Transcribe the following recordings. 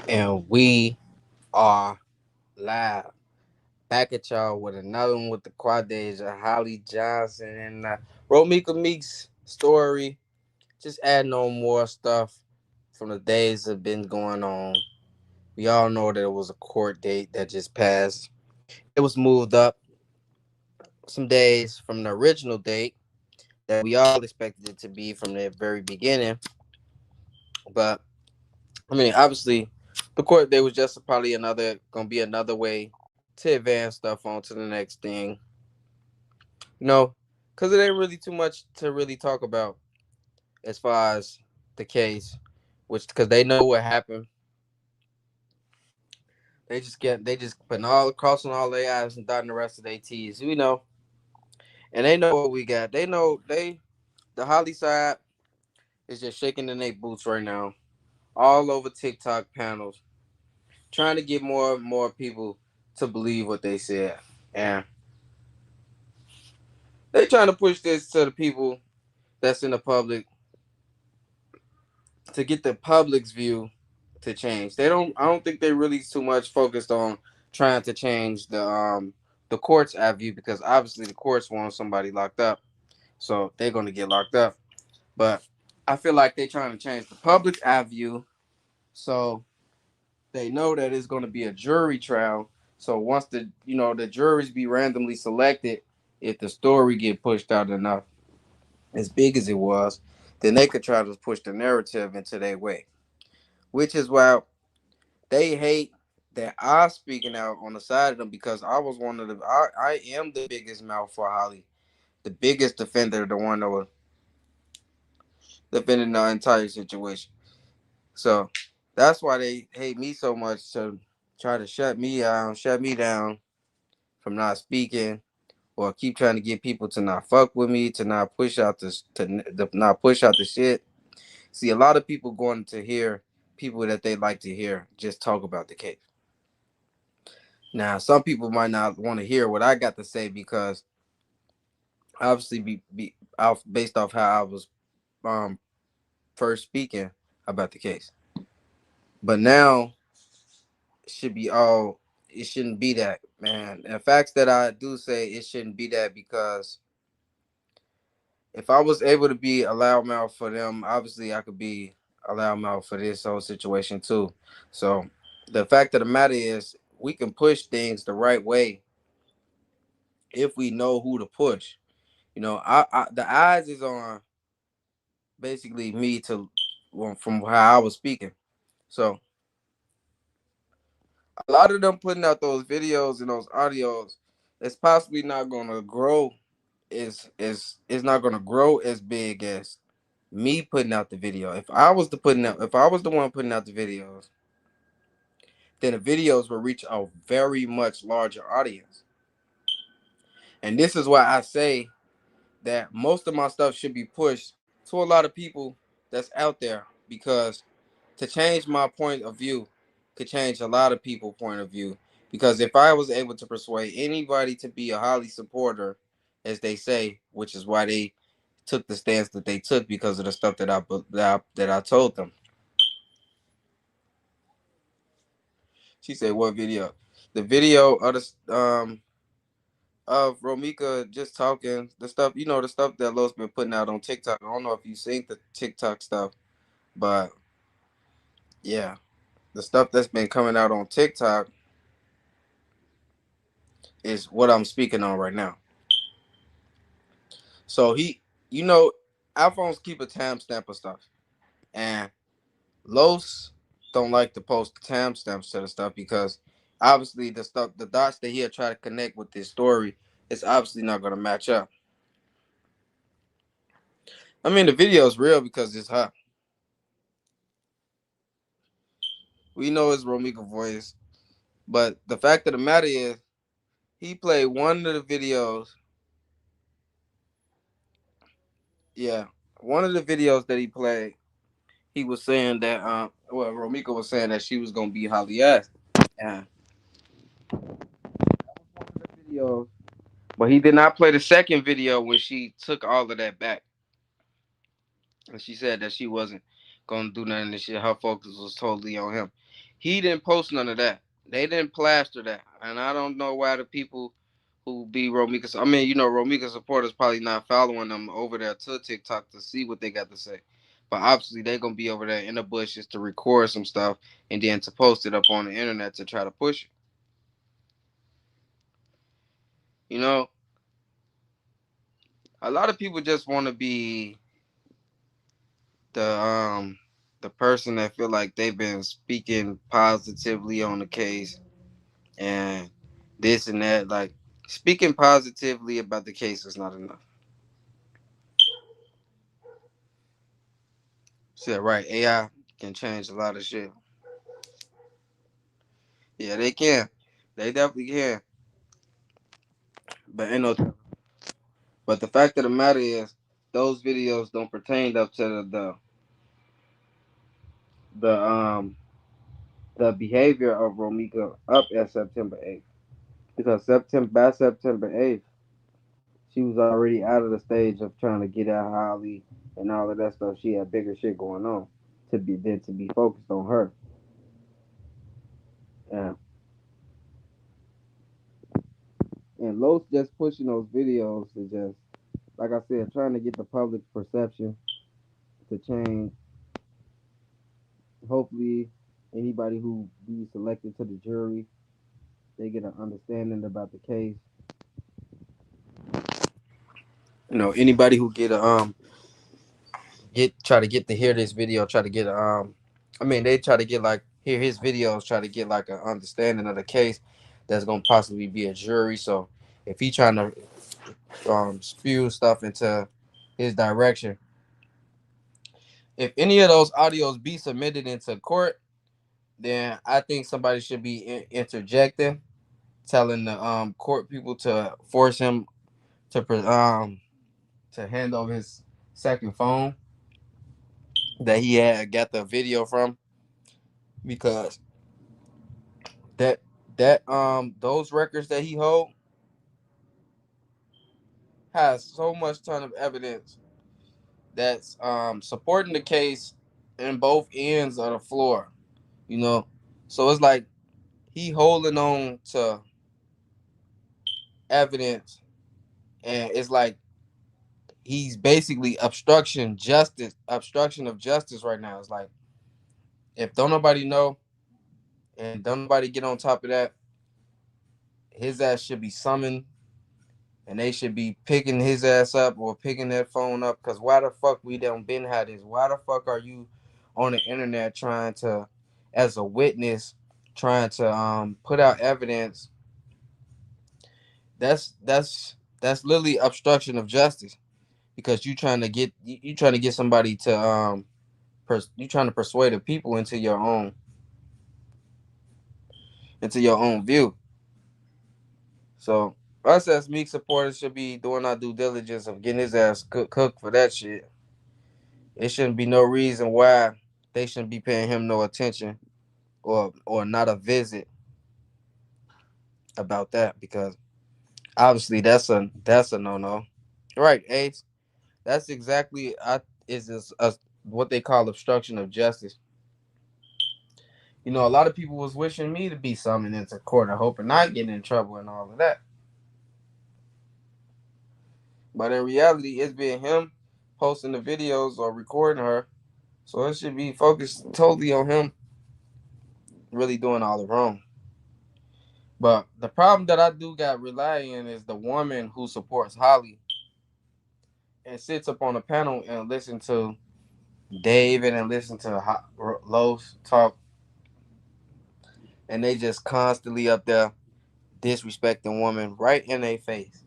And we are live. Back at y'all with another one with the Quadasia, Holly Johnson, and Romika Meeks story. Just adding on more stuff from the days that have been going on. We all know that it was a court date that just passed. It was moved up some days from the original date that we all expected it to be from the very beginning. But I mean, obviously, the court date was just probably gonna be another way to advance stuff on to the next thing. No, because it ain't really too much to really talk about as far as the case, which because they know what happened. They just putting all crossing all their I's and dotting the rest of their T's. We know, and they know what we got. They know the Holly side is just shaking in their boots right now, all over TikTok panels, trying to get more and more people to believe what they said, and they trying to push this to the people that's in the public to get the public's view to change. They don't. I don't think they really too much focused on trying to change the court's eye view because obviously the courts want somebody locked up, so they're gonna get locked up. But I feel like they're trying to change the public's eye view, so they know that it's gonna be a jury trial. So once the juries be randomly selected, if the story get pushed out enough, as big as it was, then they could try to push the narrative into their way. Which is why they hate that I speaking out on the side of them because I was one of the I am the biggest mouth for Holly, the biggest defender, the one that was defending the entire situation. So that's why they hate me so much to try to shut me down from not speaking, or keep trying to get people to not fuck with me, to not push out not push out the shit. See, a lot of people going to hear people that they like to hear just talk about the case. Now, some people might not want to hear what I got to say because obviously be off based off how I was um first speaking about the case. But now it should be all it shouldn't be that, man. And the facts that I do say it shouldn't be that because if I was able to be a loudmouth for them, obviously I could be a loudmouth for this whole situation too. So the fact of the matter is we can push things the right way if we know who to push. I the eyes is on basically me to well, from how I was speaking. So a lot of them putting out those videos and those audios, it's possibly not gonna grow is not gonna grow as big as me putting out the video. If I was the one putting out the videos, then the videos will reach a very much larger audience. And this is why I say that most of my stuff should be pushed to a lot of people that's out there because to change my point of view could change a lot of people's point of view. Because if I was able to persuade anybody to be a Holly supporter, as they say, which is why they took the stance that they took because of the stuff that I told them. She said, "What video?" The video of the of Romika just talking the stuff, the stuff that Lo's been putting out on TikTok. I don't know if you seen the TikTok stuff, but yeah, the stuff that's been coming out on TikTok is what I'm speaking on right now. So you know, iPhones keep a timestamp of stuff, and Los don't like to post timestamps to the stuff because obviously the dots that he'll try to connect with this story is obviously not going to match up. I mean, the video is real because it's her. We know it's Romika voice, but the fact of the matter is, he played one of the videos. Yeah, one of the videos that he played, he was saying that Romika was saying that she was gonna be Holly ass. Yeah, one of the videos, but he did not play the second video when she took all of that back, and she said that she wasn't gonna do nothing. And shit, her focus was totally on him. He didn't post none of that. They didn't plaster that, and I don't know why the people who be Romika. I mean, Romika supporters probably not following them over there to TikTok to see what they got to say. But obviously, they gonna be over there in the bushes to record some stuff and then to post it up on the internet to try to push it. You know, a lot of people just want to be the um the person that feel like they've been speaking positively on the case and this and that. Like speaking positively about the case is not enough. Said right, AI can change a lot of shit. Yeah, they can. They definitely can. But ain't no. But the fact of the matter is, those videos don't pertain up to the the behavior of Romika up at September 8th, because September 8th, she was already out of the stage of trying to get at Holly and all of that stuff. She had bigger shit going on to be focused on her. And and Los just pushing those videos is just, like I said, trying to get the public perception to change. Hopefully, anybody who be selected to the jury, they get an understanding about the case. Anybody who get try to get to hear this video, try to get I mean, they try to get like hear his videos, try to get like an understanding of the case. That's gonna possibly be a jury. So if he trying to spew stuff into his direction, if any of those audios be submitted into court, then I think somebody should be interjecting, telling the court people to force him to hand over his second phone that he had got the video from, because that those records that he hold has so much ton of evidence that's supporting the case in both ends of the floor, you know. So it's like he holding on to evidence, and it's like he's basically obstruction of justice right now. It's like if don't nobody know and don't nobody get on top of that, his ass should be summoned and they should be picking his ass up or picking that phone up. Cause why the fuck we don't been had this? Why the fuck are you on the internet trying to, as a witness, trying to put out evidence? That's literally obstruction of justice, because you trying to get somebody to you trying to persuade the people into your own view. So us as Meek supporters should be doing our due diligence of getting his ass cooked for that shit. It shouldn't be no reason why they shouldn't be paying him no attention or not a visit about that, because obviously that's a no no. Right, Ace. That's exactly is this what they call obstruction of justice. A lot of people was wishing me to be summoned into court and hoping not getting in trouble and all of that. But in reality, it's been him posting the videos or recording her. So it should be focused totally on him really doing all the wrong. But the problem that I do got relying is the woman who supports Holly and sits up on a panel and listen to David and listen to Los talk, and they just constantly up there disrespecting women right in their face.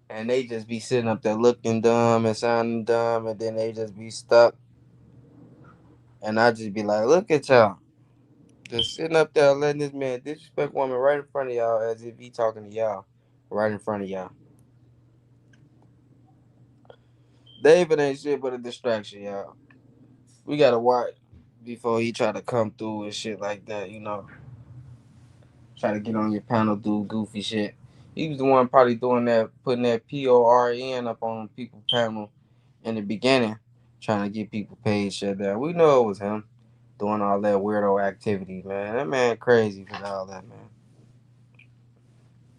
And they just be sitting up there looking dumb and sounding dumb, and then they just be stuck. And I just be like, look at y'all. Just sitting up there letting this man disrespect women right in front of y'all as if he talking to y'all right in front of y'all. David ain't shit but a distraction, y'all. We gotta watch before he try to come through and shit like that. Try to get on your panel, do goofy shit. He was the one probably doing that, putting that PORN up on people's panel in the beginning, trying to get people paid shit there. We know it was him doing all that weirdo activity, man. That man crazy for all that, man.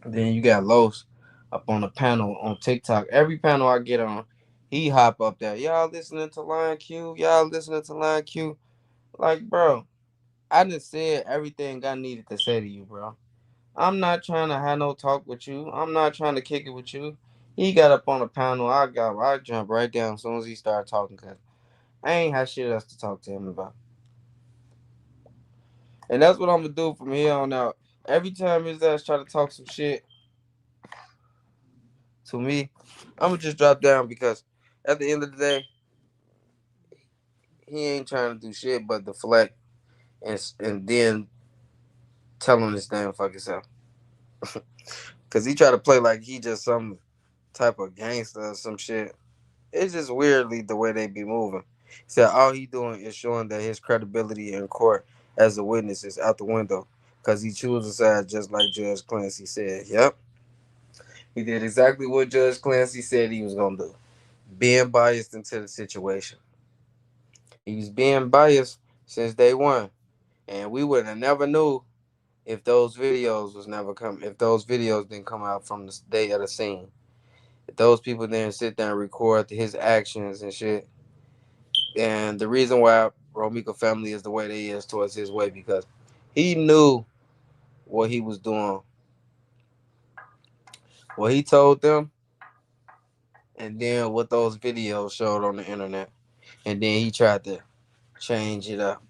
Then you got Los up on the panel on TikTok. Every panel I get on, he hop up there. Y'all listening to Lion Q? Y'all listening to Lion Q? Like, bro, I just said everything I needed to say to you, bro. I'm not trying to have no talk with you. I'm not trying to kick it with you. He got up on the panel. I jumped right down as soon as he started talking, cause I ain't had shit else to talk to him about. And that's what I'm gonna do from here on out. Every time his ass try to talk some shit to me, I'm gonna just drop down because at the end of the day, he ain't trying to do shit but deflect and then tell him this damn fucking self. Cause he try to play like he just some type of gangster or some shit. It's just weirdly the way they be moving. He said all he doing is showing that his credibility in court as a witness is out the window because he chooses side just like Judge Clancy said. Yep, he did exactly what Judge Clancy said he was gonna do. Being biased into the situation. He was being biased since day one, and we would have never knew if those videos was never come. If those videos didn't come out from the day of the scene, if those people didn't sit there and record his actions and shit. And the reason why Romiko family is the way they is towards his way because he knew what he was doing, what he told them, and then what those videos showed on the internet. And then he tried to change it up.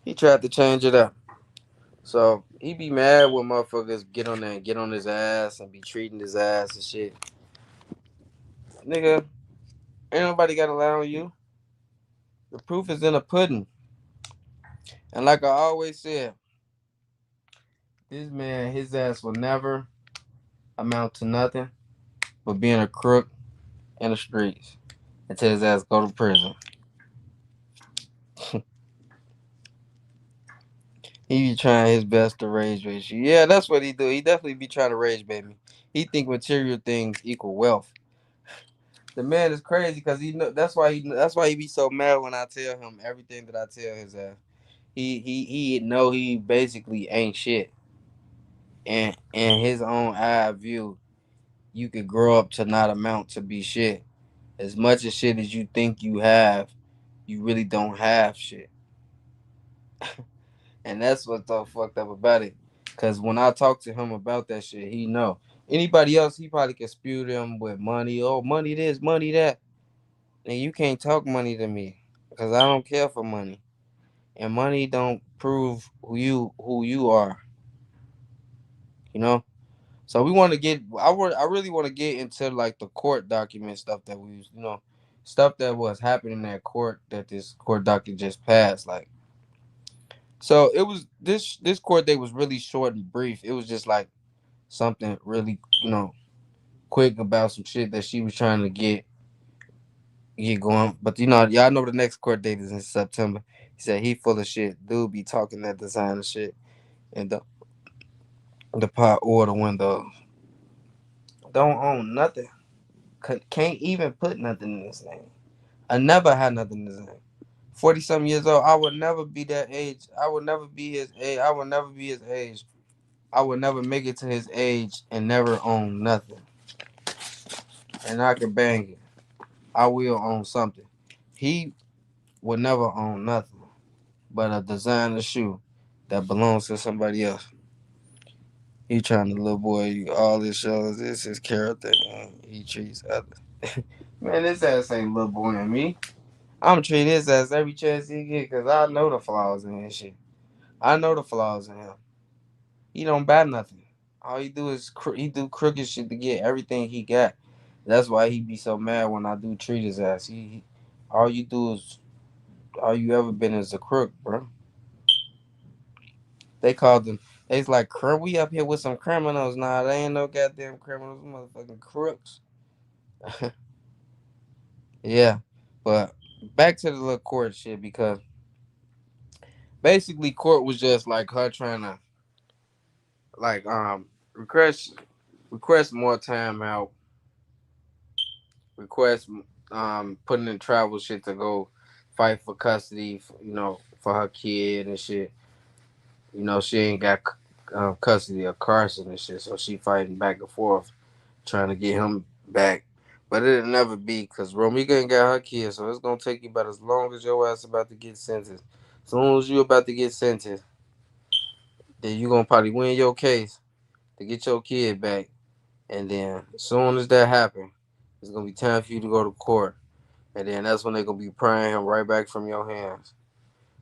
He tried to change it up. So he be mad when motherfuckers get on there and get on his ass and be treating his ass and shit. Nigga, ain't nobody got to lie on you. The proof is in the pudding. And like I always said, this man, his ass will never amount to nothing but being a crook in the streets until his ass go to prison. He be trying his best to rage bait you. Yeah, that's what he do. He definitely be trying to rage bait me. He think material things equal wealth. The man is crazy because he know that's why he be so mad when I tell him everything that I tell his ass. He know he basically ain't shit. And in his own eye view, you could grow up to not amount to be shit. As much as shit as you think you have, you really don't have shit. And that's what's so fucked up about it. Cause when I talk to him about that shit, he know. Anybody else, he probably could spew them with money. Oh, money this, money that. And you can't talk money to me. Because I don't care for money. And money don't prove who you are. You know? So we want to get I really want to get into like the court document stuff that we stuff that was happening at court that this court docket just passed. Like so it was this court date was really short and brief. It was just like something really, quick about some shit that she was trying to get going. But y'all know the next court date is in September. He said he full of shit. Dude be talking that designer shit and the pot or the window. Don't own nothing. Can't even put nothing in his name. I never had nothing in his name. 40 something years old. I would never be that age. I would never be his age. I would never be his age. I would never make it to his age and never own nothing. And I can bang it. I will own something. He would never own nothing but a designer shoe that belongs to somebody else. He trying to little boy all this shows. This is character and he treats others. Man, this ass ain't little boy and me. I'm treating his ass every chance he get because I know the flaws in his shit. I know the flaws in him. He don't buy nothing. All he do is he do crooked shit to get everything he got. That's why he be so mad when I do treat his ass. All you do is all you ever been is a crook, bro. They called them. They's like, we up here with some criminals." Nah, they ain't no goddamn criminals, motherfucking crooks. Yeah, but back to the little court shit because basically court was just like her trying to like request more time out, request putting in travel shit to go fight for custody, for her kid and shit. She ain't got custody of Carson and shit, so she fighting back and forth, trying to get him back. But it'll never be because Romika ain't got her kid, so it's gonna take you about as long as your ass about to get sentenced. As soon as you about to get sentenced, then you gonna probably win your case to get your kid back. And then as soon as that happen, it's gonna be time for you to go to court. And then that's when they gonna be prying him right back from your hands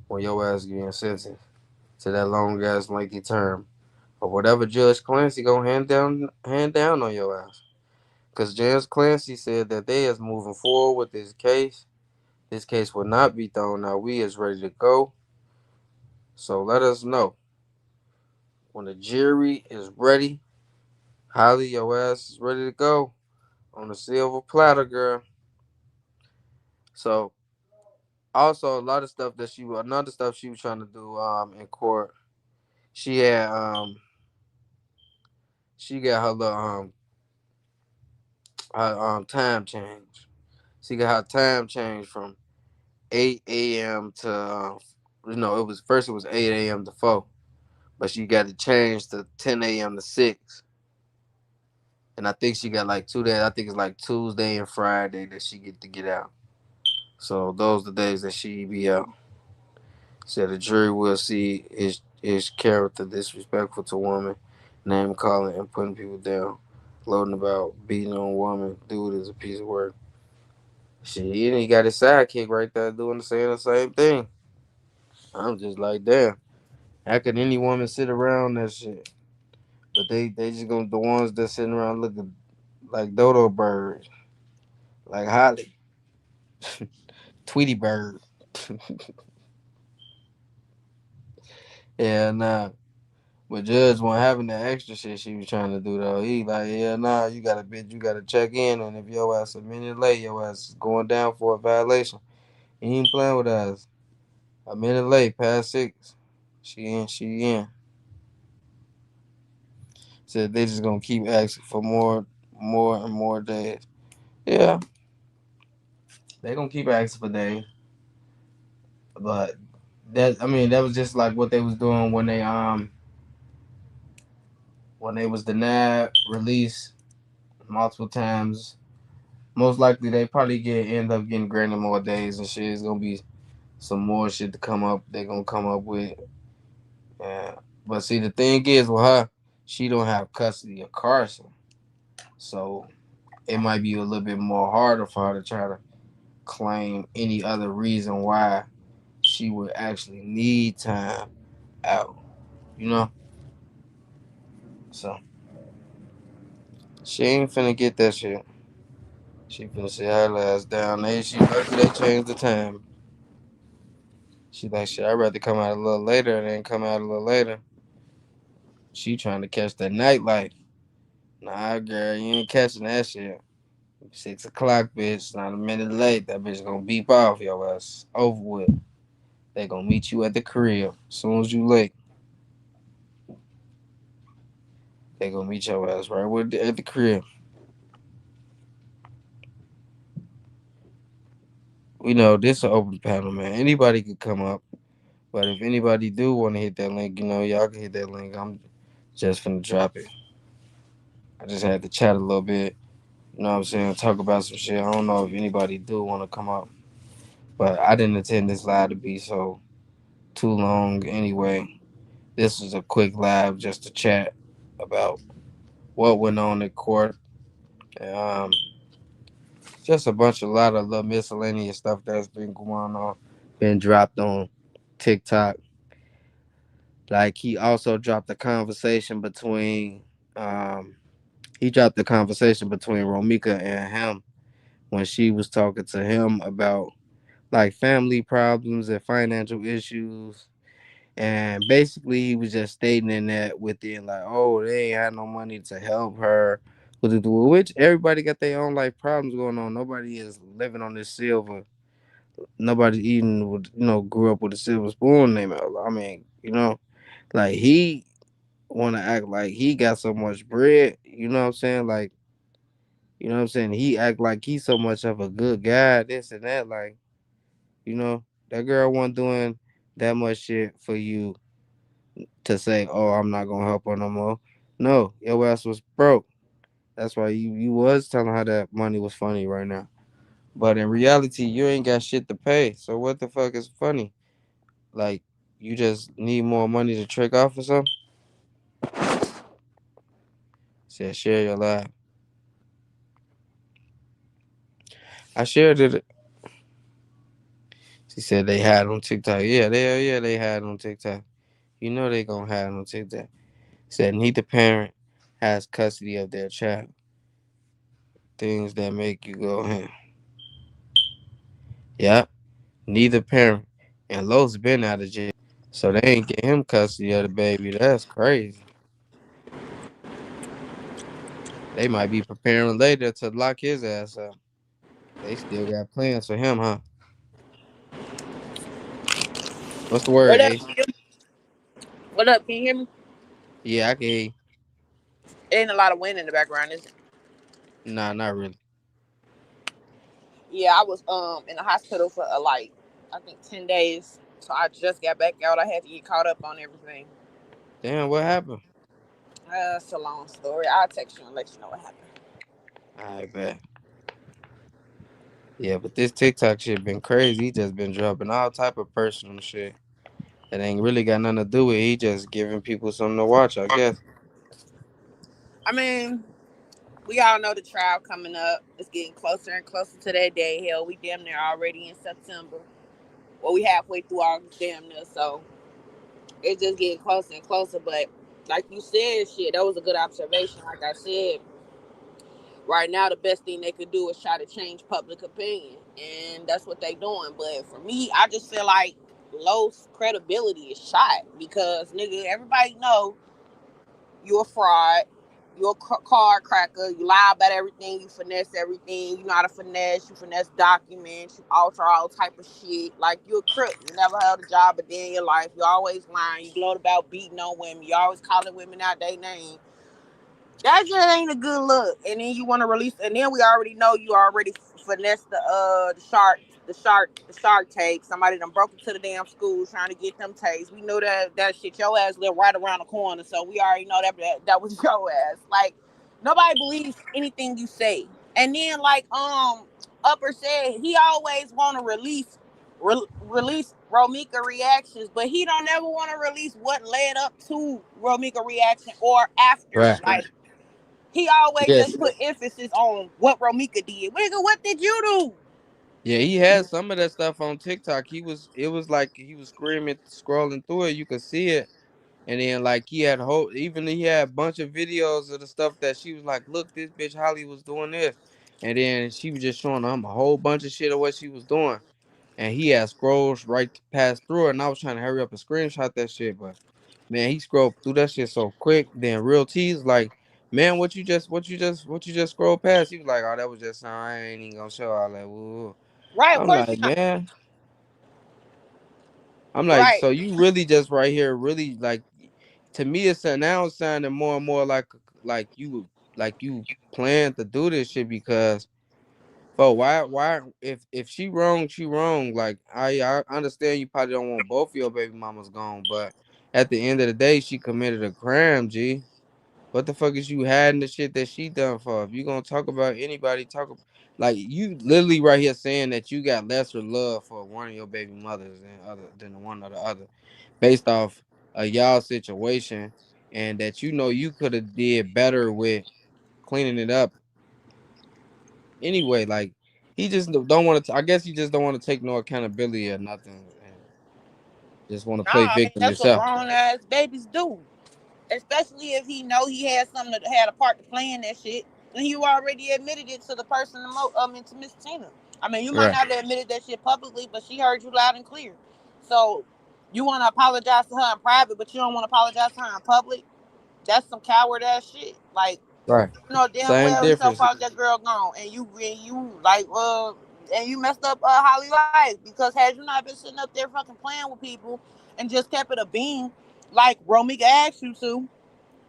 when your ass getting sentenced to that long ass lengthy term. Or whatever Judge Clancy gonna hand down on your ass. Cause Judge Clancy said that they is moving forward with this case. This case will not be thrown out. We is ready to go. So let us know when the jury is ready. Holly, your ass is ready to go on the silver platter, girl. So also a lot of stuff that another stuff she was trying to do in court. She had she got her little time change. She got her time change from 8 a.m. to it was 8 a.m. to 4, but she got it changed to 10 a.m. to 6. And I think she got like 2 days. I think it's like Tuesday and Friday that she get out. So those are the days that she be out. Said the jury will see his character disrespectful to women, name calling and putting people down, gloating about beating on women. Dude is a piece of work. Shit, and he got his sidekick right there doing the same thing. I'm just like, damn. How could any woman sit around that shit? But they just gonna the ones that sitting around looking like dodo birds, like Holly, Tweety bird. Yeah, nah. But Judge wasn't having that extra shit she was trying to do though. He like, yeah, nah, you gotta bitch, you gotta check in, and if your ass a minute late, your ass is going down for a violation. He ain't playing with us. A minute late, past 6. She in. Said they just gonna keep asking for more and more days. Yeah, they gonna keep asking for days. But that was just like what they was doing when they was denied release multiple times. Most likely they probably end up getting granted more days and shit. It's gonna be some more shit to come up. They gonna come up with. Yeah. But see, the thing is with her, she don't have custody of Carson, so it might be a little bit more harder for her to try to claim any other reason why she would actually need time out. You know, so she ain't finna get that shit. She finna sit her ass down. She lucky they changed the time. She like shit. I'd rather come out a little later than come out a little later. She trying to catch that nightlife. Nah, girl, you ain't catching that shit. 6 o'clock, bitch. Not a minute late. That bitch gonna beep off your ass. Over with. They gonna meet you at the crib. As soon as you late, they gonna meet your ass at the crib. We know this is an open panel, man. Anybody could come up. But if anybody do want to hit that link, y'all can hit that link. I'm just finna drop it. I just had to chat a little bit. You know what I'm saying? Talk about some shit. I don't know if anybody do want to come up. But I didn't intend this live to be so too long anyway. This was a quick live just to chat about what went on in court. Um, just a lot of little miscellaneous stuff that's been going on, been dropped on TikTok. Like he also dropped a conversation between um Romika and him when she was talking to him about like family problems and financial issues. And basically, he was just stating in that within like, oh, they ain't had no money to help her with it, which everybody got their own life problems going on. Nobody is living on this silver. Nobody eating with grew up with a silver spoon. Name it. I mean, like he want to act like he got so much bread. You know what I'm saying? Like, you know what I'm saying? He act like he's so much of a good guy. This and that. Like, You know, that girl wasn't doing that much shit for you to say, "Oh, I'm not gonna help her no more." No, your ass was broke. That's why you was telling her that money was funny right now. But in reality, you ain't got shit to pay. So what the fuck is funny? Like, you just need more money to trick off or something? Said share your life. I shared it. She said they had on TikTok. Yeah, they had on TikTok. You know they gonna have on TikTok. Said neither parent has custody of their child. Things that make you go, yeah. Neither parent. And Lowe's been out of jail. So they ain't get him custody of the baby. That's crazy. They might be preparing later to lock his ass up. They still got plans for him, huh? What's the word, What up, Ace? Kim? What up? Can you hear me? Yeah, I can hear you. Ain't a lot of wind in the background, is it? Nah, not really. Yeah, I was in the hospital for like I think 10 days. So I just got back out. I had to get caught up on everything. Damn, what happened? It's a long story. I'll text you and let you know what happened. I bet. Yeah, but this TikTok shit been crazy. He just been dropping all type of personal shit that ain't really got nothing to do with it. He just giving people something to watch, I guess. I mean, we all know the trial coming up. It's getting closer and closer to that day. Hell, we damn near already in September. Well, we halfway through August, damn near. So it's just getting closer and closer. But like you said, shit, that was a good observation. Like I said, right now the best thing they could do is try to change public opinion, and that's what they doing. But for me, I just feel like Lowe's credibility is shot because nigga, everybody know you're a fraud. You're a card cracker. You lie about everything. You finesse everything. You know how to finesse. You finesse documents. You alter all type of shit. Like, you're a crook. You never held a job a day in your life. You always lying. You gloat about beating on women. You always calling women out their name. That just ain't a good look. And then you want to release, and then we already know you already finessed the shark tape. Somebody done broke into the damn school trying to get them tapes. We know that shit. Your ass live right around the corner, so we already know that was your ass. Like, nobody believes anything you say. And then like Upper said, he always want to release Romika reactions, but he don't ever want to release what led up to Romika reaction or after. Right. Like, he always Yes. just put emphasis on what Romika did. Nigga, what did you do? Yeah, he had some of that stuff on TikTok. It was like he was screaming, scrolling through it. You could see it. And then like he had a bunch of videos of the stuff that she was like, look, this bitch Holly was doing this. And then she was just showing him a whole bunch of shit of what she was doing. And he had scrolls right past through it. And I was trying to hurry up and screenshot that shit. But man, he scrolled through that shit so quick. Then Real T's like, man, what you just scrolled past? He was like, oh, that was just I ain't even gonna show all that. Woo. Right, of I'm course like, not. man. I'm like, Right. so you really just right here, really like to me it's now it's sounding more and more like you plan to do this shit because why if she wrong, she wrong. Like I understand you probably don't want both of your baby mamas gone, but at the end of the day, she committed a crime, G. What the fuck is you hiding the shit that she done for? If you gonna talk about anybody, like you literally right here saying that you got lesser love for one of your baby mothers than the one or the other, based off a y'all situation, and that you know you could have did better with cleaning it up anyway. Like he just don't want to. I guess he just don't want to take no accountability or nothing, and just want to No, play I mean victim that's what himself. grown ass babies do. Especially if he know he had something that had a part to play in that shit. And you already admitted it to the person, to Miss Tina. I mean, you might Right, not have admitted that shit publicly, but she heard you loud and clear. So you want to apologize to her in private, but you don't want to apologize to her in public. That's some coward ass shit. Like, right. you know damn Same well he so difference. far that girl gone, and you like and you messed up Holly life because had you not been sitting up there fucking playing with people and just kept it a beam like Romika asked you to,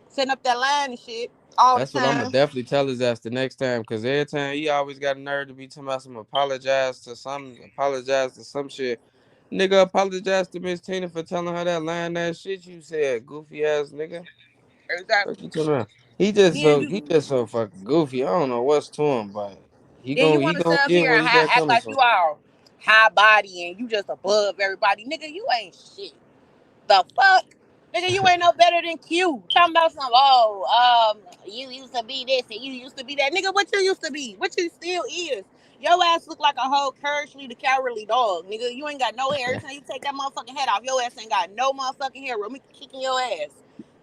setting up that line and shit. all the That's what I'm gonna time. definitely tell his ass the next time, because every time he always got a nerve to be talking about some apologize to some shit. Nigga, apologize to Miss Tina for telling her that lying ass shit you said, goofy ass nigga. Fuck Exactly. you talking about? Then He you just so fucking goofy. I don't know what's to him, but then you he want to sit gonna up get here where and he got act coming like from. you are high body and you just above everybody. Nigga, you ain't shit. The fuck? Nigga, you ain't no better than Q. Talking about some, you used to be this and you used to be that. Nigga, what you used to be? What you still is? Your ass look like a whole curiously the cowardly dog. Nigga, you ain't got no hair. Every time you take that motherfucking head off, your ass ain't got no motherfucking hair. Me kicking your ass.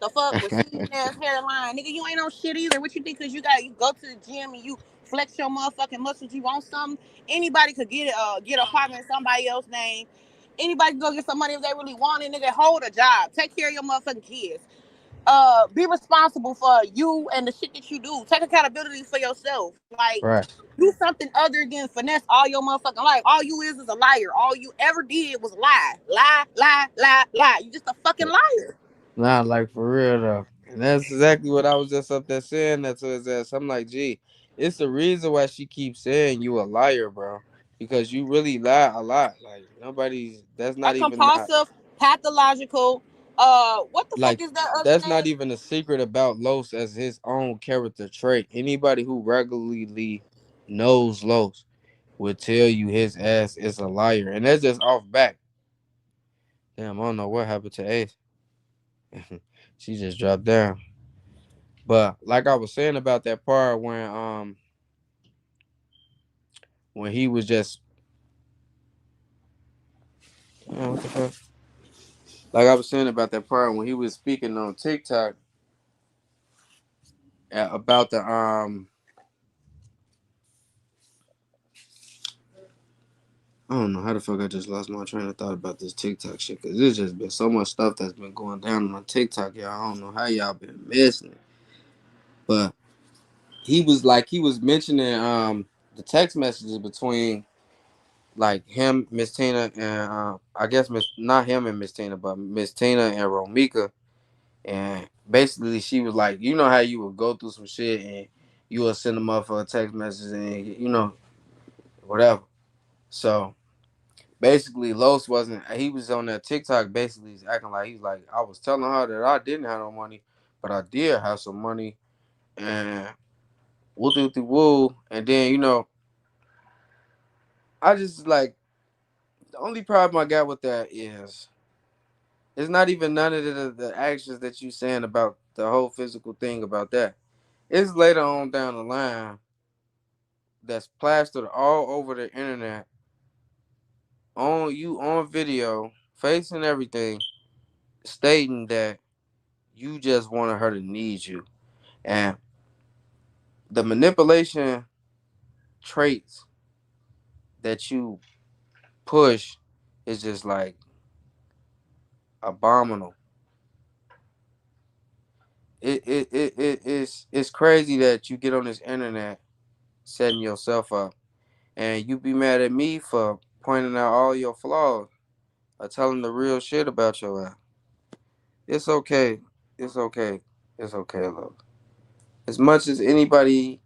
The fuck? Receding ass hairline. Nigga, you ain't on shit either. What you think? Cause you go to the gym and you flex your motherfucking muscles. You want something? Anybody could get an apartment in somebody else's name. Anybody can go get some money if they really want it. Nigga, hold a job. Take care of your motherfucking kids. Be responsible for you and the shit that you do. Take accountability for yourself. Like, Right. do something other than finesse all your motherfucking life. All you is a liar. All you ever did was lie. Lie, lie, lie, lie. You just a fucking liar. Nah, like for real though. And that's exactly what I was just up there saying that to his ass. I'm like, gee, it's the reason why she keeps saying you a liar, bro. Because you really lie a lot. Like nobody's that's A not even not compulsive, pathological, what the fuck like is that other that's not name? even a secret about Los as his own character trait. Anybody who regularly knows Los would tell you his ass is a liar. And that's just off back. Damn, I don't know what happened to Ace. She just dropped down. But like I was saying about that part when he was just what the fuck? Like I was saying about that part when he was speaking on TikTok about the I don't know how the fuck I just lost my train of thought about this TikTok shit because there's just been so much stuff that's been going down on TikTok, y'all. I don't know how y'all been missing it, but he was mentioning the text messages between like him, Miss Tina, and I guess Miss not him and Miss Tina, but Miss Tina and Romika. And basically, she was like, you know how you would go through some shit and you would send them up for a text message and whatever. So basically, Los wasn't. He was on that TikTok, basically acting like he's like I was telling her that I didn't have no money, but I did have some money and woo doo doo woo. And then I just like the only problem I got with that is it's not even none of the actions that you saying about the whole physical thing about that. It's later on down the line that's plastered all over the internet on video, face and everything, stating that you just wanted her to need you. And the manipulation traits that you push is just like abominable. It's crazy that you get on this internet setting yourself up and you be mad at me for pointing out all your flaws or telling the real shit about your ass. It's okay. It's okay. It's okay, love. As much as anybody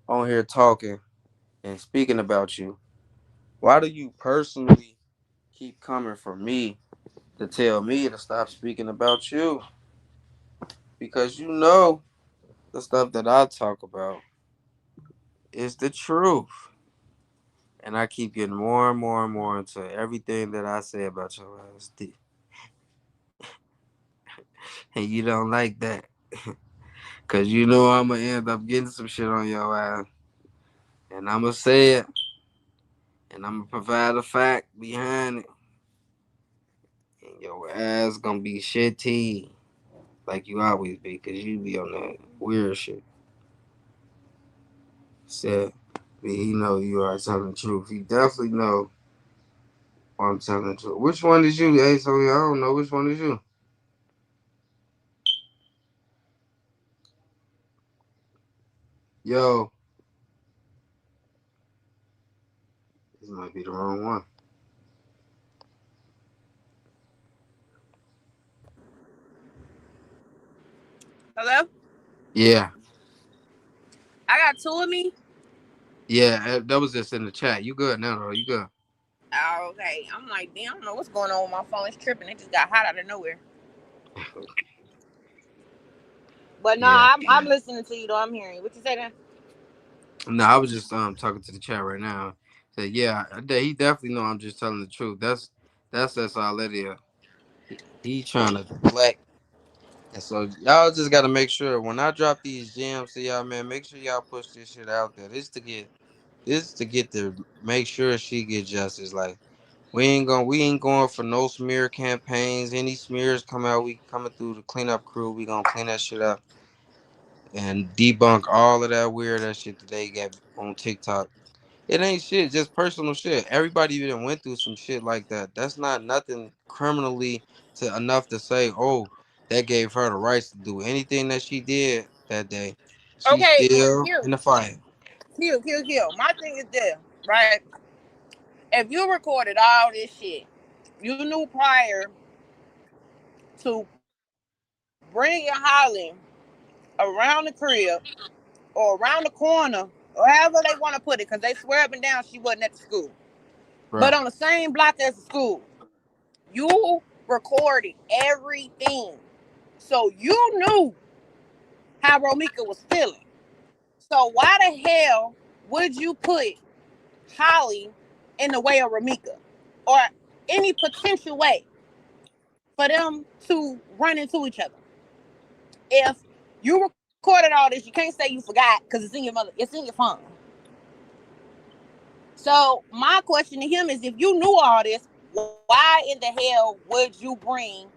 on here talking and speaking about you, why do you personally keep coming for me to tell me to stop speaking about you? Because you know the stuff that I talk about is the truth. And I keep getting more and more and more into everything that I say about your ass. And you don't like that. Cause you know I'm gonna end up getting some shit on your ass. And I'm gonna say it. And I'm gonna provide a fact behind it. And your ass gonna be shitty. Like you always be. Cause you be on that weird shit. Said, but he know you are telling the truth. He definitely know I'm telling the truth. Which one is you, Ace? I don't know. Which one is you? Yo, this might be the wrong one. Hello? Yeah. got two of me? Yeah, that was just in the chat. You good now, though? You good? Oh, okay. I'm like, damn, I don't know what's going on with my phone. It's tripping. It just got hot out of nowhere. But no, Yeah. I'm listening to you though. I'm hearing you. What you say then? No, I was just talking to the chat right now. Said, yeah, he definitely know I'm just telling the truth. That's all that is. He trying to deflect. And so y'all just gotta make sure when I drop these gems to y'all, man, make sure y'all push this shit out there. This to make sure she get justice. Like we ain't going for no smear campaigns. Any smears come out, we coming through the cleanup crew. We gonna clean that shit up and debunk all of that weird ass shit that they got on TikTok. It ain't shit, just personal shit. Everybody even went through some shit like that. That's not nothing criminally to enough to say, oh, that gave her the rights to do anything that she did that day. She's Okay, still here, in the fight. here. My thing is this, right? If you recorded all this shit, you knew prior to bringing Holly around the crib or around the corner or however they want to put it, because they swear up and down she wasn't at the school, but Right. on the same block as the school. You recorded everything. So you knew how Romika was feeling. So why the hell would you put Holly in the way of Romika or any potential way for them to run into each other? If you recorded all this, you can't say you forgot because it's in your phone. So my question to him is, if you knew all this, why in the hell would you bring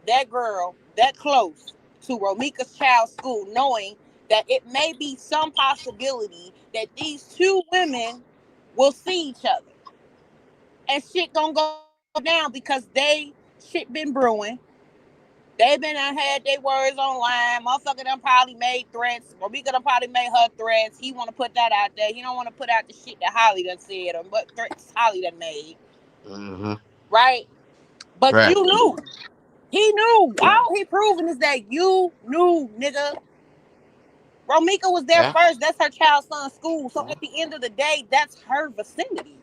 that girl that close to Romika's child's school, knowing that it may be some possibility that these two women will see each other and shit gonna go down because shit been brewing. They been had their words online. Motherfucker done probably made threats. Romika done probably made her threats. He want to put that out there. He don't want to put out the shit that Holly done said or what threats Holly done made. Mm-hmm. Right? But Right. you knew. He knew. All he proving is that you knew, nigga. Romika was there Yeah. first. That's her child's son's school. So at the end of the day, that's her vicinity.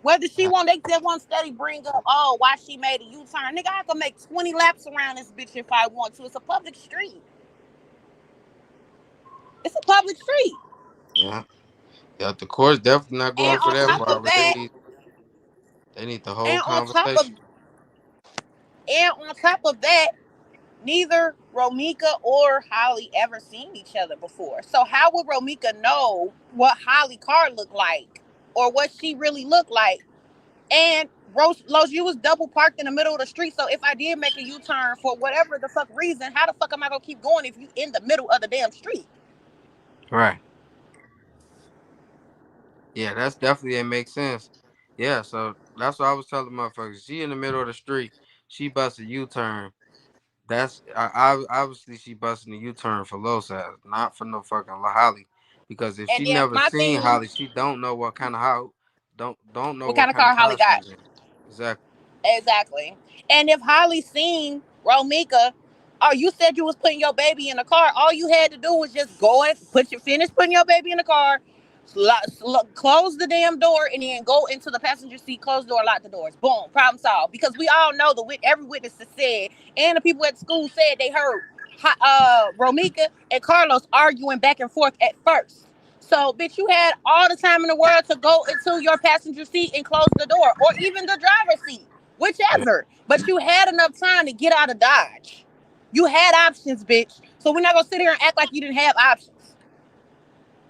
Whether she want, they just want to steady bring up, oh, why she made a U-turn. Nigga, I can make 20 laps around this bitch if I want to. It's a public street. It's a public street. Yeah. Yeah. The court's definitely not And going for on that, top of Barbara. that, They need the whole and on top of conversation. and on top of that, neither Romika or Holly ever seen each other before. So how would Romika know what Holly car looked like or what she really looked like? And Rose, you was double parked in the middle of the street. So if I did make a U-turn for whatever the fuck reason, how the fuck am I gonna keep going if you in the middle of the damn street? Right. Yeah, that's definitely it makes sense. Yeah, so that's what I was telling motherfuckers. She in the middle of the street. She busts a U-turn. Obviously she busting a U-turn for Losas, not for no fucking Holly. Because if And she then never my seen thing, Holly, she don't know what kind of how don't know what what kind of kind of car Holly car she got? was in. Exactly. Exactly. And if Holly seen Romika, or you said you was putting your baby in the car, all you had to do was just go and finish putting your baby in the car, close the damn door, and then go into the passenger seat, close the door, lock the doors. Boom, problem solved. Because we all know every witness has said, and the people at school said they heard Romika and Carlos arguing back and forth at first. So, bitch, you had all the time in the world to go into your passenger seat and close the door, or even the driver's seat, Yeah. whichever. But you had enough time to get out of Dodge. You had options, bitch. So we're not gonna sit here and act like you didn't have options.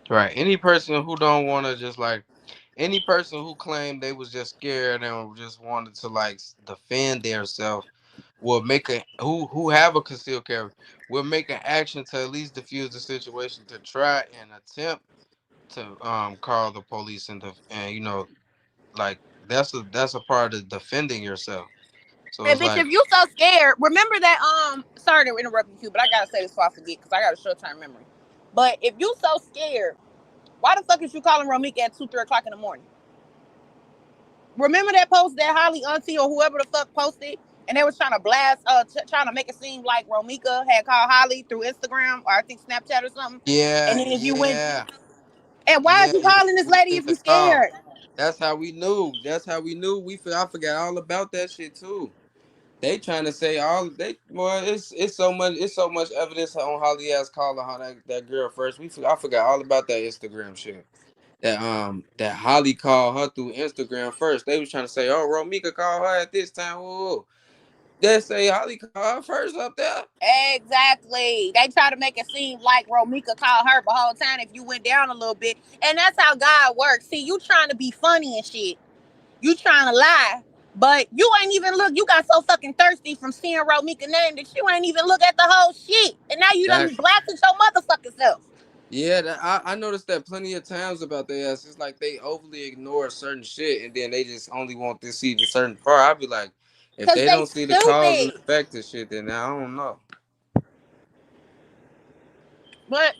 Right. Any person who don't want to just like any person who claimed they was just scared and just wanted to like defend themselves will make a who have a concealed carry will make an action to at least diffuse the situation to try and attempt to call the police and like that's a part of defending yourself. So And it's bitch, like if you so scared, remember that sorry to interrupt you, but I gotta say this before I forget because I got a short term memory. But if you so scared, why the fuck is you calling Romika at 2, 3 o'clock in the morning? Remember that post that Holly Auntie or whoever the fuck posted And they was trying to blast, trying to make it seem like Romika had called Holly through Instagram or I think Snapchat or something. And Yeah, then if you went, yeah, and why is yeah, you yeah. calling this We lady seen if the you call. scared? That's how we knew. That's how we knew. I forgot all about that shit too. They trying to say all they well, it's so much evidence on Holly ass calling her that girl first. I forgot all about that Instagram shit. That Holly called her through Instagram first. They was trying to say, oh, Romika called her at this time. Whoa. They say Holly called her first up there. Exactly. They try to make it seem like Romika called her the whole time if you went down a little bit. And that's how God works. See, you trying to be funny and shit. You trying to lie. But you ain't even look. You got so fucking thirsty from seeing Romika name that you ain't even look at the whole shit. And now you done Exactly. blasted your motherfucking self. Yeah, I noticed that plenty of times about their ass. It's like they overly ignore certain shit and then they just only want to see the certain part. I'd be like, if Cause they they don't see the cause and stupid. effect of shit, then I don't know. But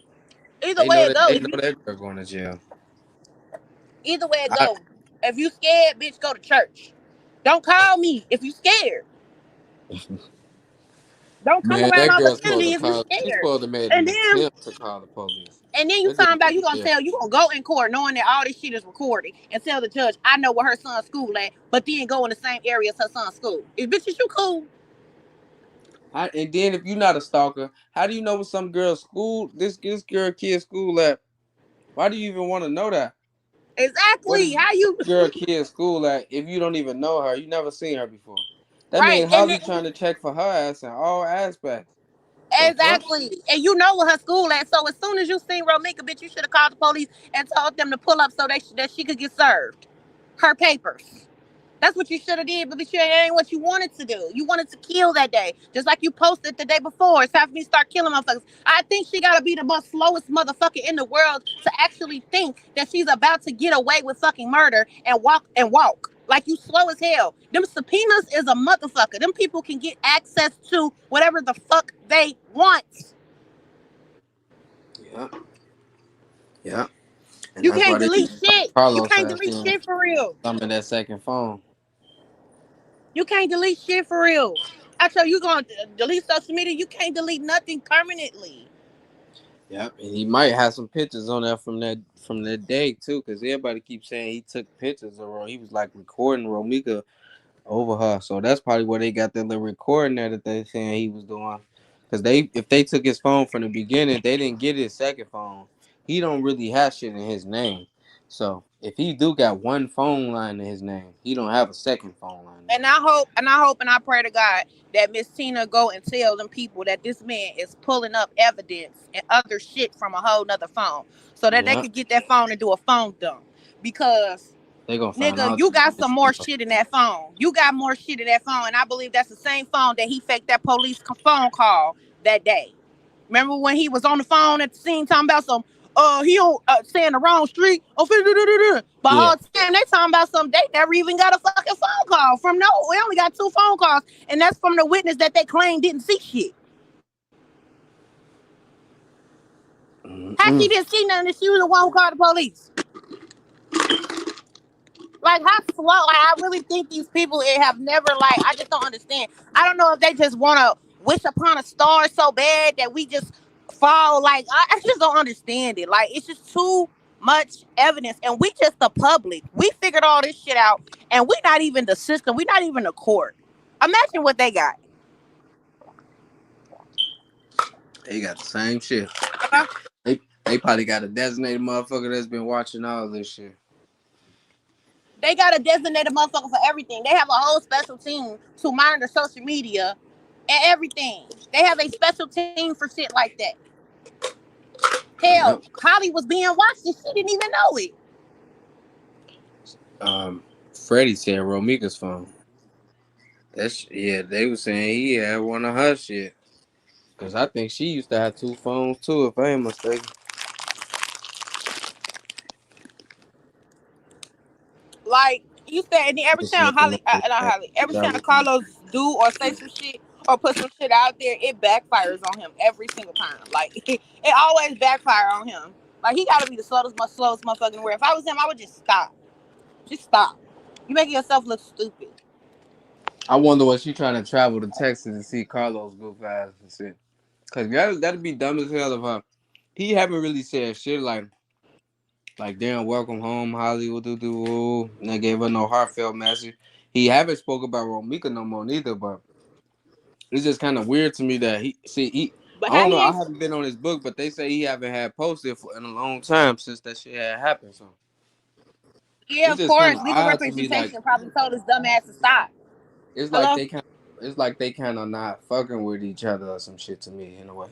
either way it go, They if know you that girl going to jail. either way it I, go. If you scared, bitch, go to church. Don't call me if you scared. Don't come Man, around that my girl supposed vicinity to if you call. She scared. supposed to made And an then attempt to call the police. And then you That girl talking need about to you gonna jail. tell you gonna go in court knowing that all this shit is recorded and tell the judge I know where her son's school at, but then go in the same area as her son's school. Is bitches you cool? And then if you're not a stalker, how do you know what some girl's school this girl kid's school at? Why do you even want to know that? What Exactly. is How you this girl kid's school at if you don't even know her? You never seen her before. That right? means And then, Holly trying to check for her ass in all aspects. The fuck? exactly. And you know where her school at. So as soon as you seen Romika, bitch, you should have called the police and told them to pull up so that she could get served her papers. That's what you should have did, but it ain't what you wanted to do. You wanted to kill that day, just like you posted the day before. It's time for me to start killing motherfuckers. I think she gotta be the most slowest motherfucker in the world to actually think that she's about to get away with fucking murder and walk. Like you slow as hell. Them subpoenas is a motherfucker. Them people can get access to whatever the fuck they want. Yeah, yeah. And You that's why can't they delete need shit. You Carlos can't ass delete in shit for real. some of that second phone. You can't delete shit for real. Actually, you gonna delete social media. You can't delete nothing permanently. Yep, and he might have some pictures on there from that day too, because everybody keeps saying he took pictures of her. He was like recording Romika over her, so that's probably where they got that little recording there that they saying he was doing. Because if they took his phone from the beginning, they didn't get his second phone. He don't really have shit in his name, so if he do got one phone line in his name, he don't have a second phone line in his And name. I pray to God that Miss Tina go and tell them people that this man is pulling up evidence and other shit from a whole nother phone, so that they Yeah, could get that phone and do a phone dump. Because they gonna find nigga, all you types got of some more stuff. shit in that phone. You got more shit in that phone, and I believe that's the same phone that he faked that police phone call that day. Remember when he was on the phone at the scene talking about some he on saying the wrong street. Oh, but Yeah. whole time they talking about some they never even got a fucking phone call from no. We only got two phone calls, and that's from the witness that they claim didn't see shit. How she Mm-mm. didn't see nothing if she was the one who called the police? Like how slow? Like I really think these people have never like. I just don't understand. I don't know if they just want to wish upon a star so bad that we just fall. Like I just don't understand it. Like it's just too much evidence, and we just the public. We figured all this shit out, and we not even the system. We not even the court. Imagine what they got. They got the same shit. Uh, They probably got a designated motherfucker that's been watching all this shit. They got a designated motherfucker for everything. They have a whole special team to monitor social media and everything. They have a special team for shit like that. Hell, Yep. Holly was being watched and she didn't even know it. Freddie said Romika's phone. Yeah, they was saying he had one of her shit. Cause I think she used to have two phones too, if I ain't mistaken. Like you said, and then every They said time Romika not had Holly, every time that one. Carlos do or say some shit or put some shit out there, it backfires on him every single time. Like it always backfire on him. Like he gotta be the slowest motherfucker in the world. If I was him, I would just stop. Just stop. You making yourself look stupid. I wonder what she trying to travel to Texas to see Carlos go fast and shit. Cause that'd be dumb as hell of her. He haven't really said shit like damn, welcome home, Hollywood, do. And they gave her no heartfelt message. He haven't spoke about Romika no more neither, but it's just kind of weird to me that But I how don't know. he I ain't. haven't been on his book, but they say he haven't had posted for in a long time since that shit had happened. So Yeah, it's of just kind course. of Legal odd to me. representation probably told his dumb ass to stop. It's like Hello? they kind. It's like they kind of not fucking with each other or some shit to me in a way.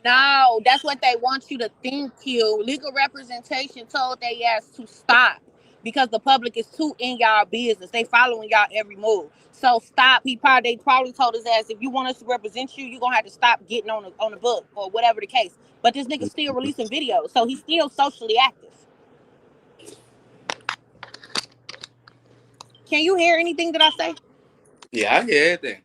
No, that's what they want you to think, Q. Legal representation told they ass to stop because the public is too in y'all business. They following y'all every move. So stop. They probably told his ass, if you want us to represent you, you're gonna have to stop getting on the book or whatever the case. But this nigga still releasing videos, so he's still socially active. Can you hear anything that I say? Yeah, I hear everything.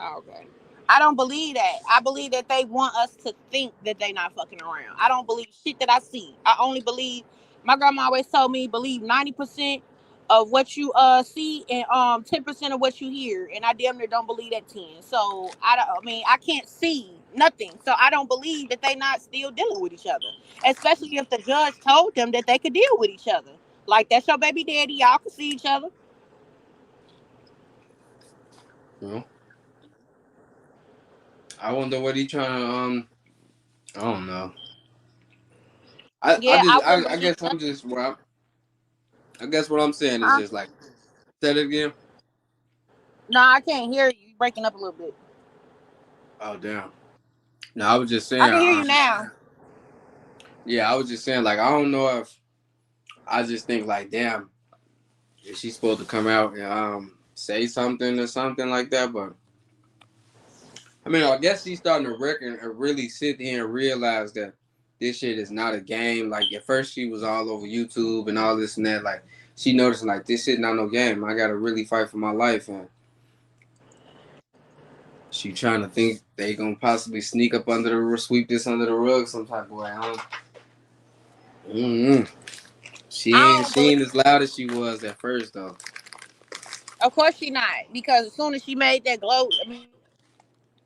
Oh, okay. I don't believe that. I believe that they want us to think that they not fucking around. I don't believe shit that I see. I only believe my grandma always told me believe 90% of what you see and 10% of what you hear. And I damn near don't believe that 10. So I mean I can't see nothing. So I don't believe that they not still dealing with each other. Especially if the judge told them that they could deal with each other. Like that's your baby daddy, y'all can see each other. You know, I wonder what he trying to I don't know. Yeah, I wouldn't I believe guess I'm nothing. just I guess what I'm saying is Huh? just like said it again. No, I can't hear you. You breaking up a little bit. Oh damn. No, I was just I saying. can hear you now. Yeah, I was just saying. Like I don't know if I just think like, damn, is she supposed to come out and say something or something like that? But I mean, I guess she's starting to reckon and really sit here and realize that this shit is not a game. Like at first she was all over YouTube and all this and that. Like she noticed like this shit not no game. I gotta really fight for my life and she trying to think they gonna possibly sneak up under the sweep this under the rug some type of way. Mm-hmm. I don't She believe. ain't as loud as she was at first though. Of course she not, because as soon as she made that glow, I mean,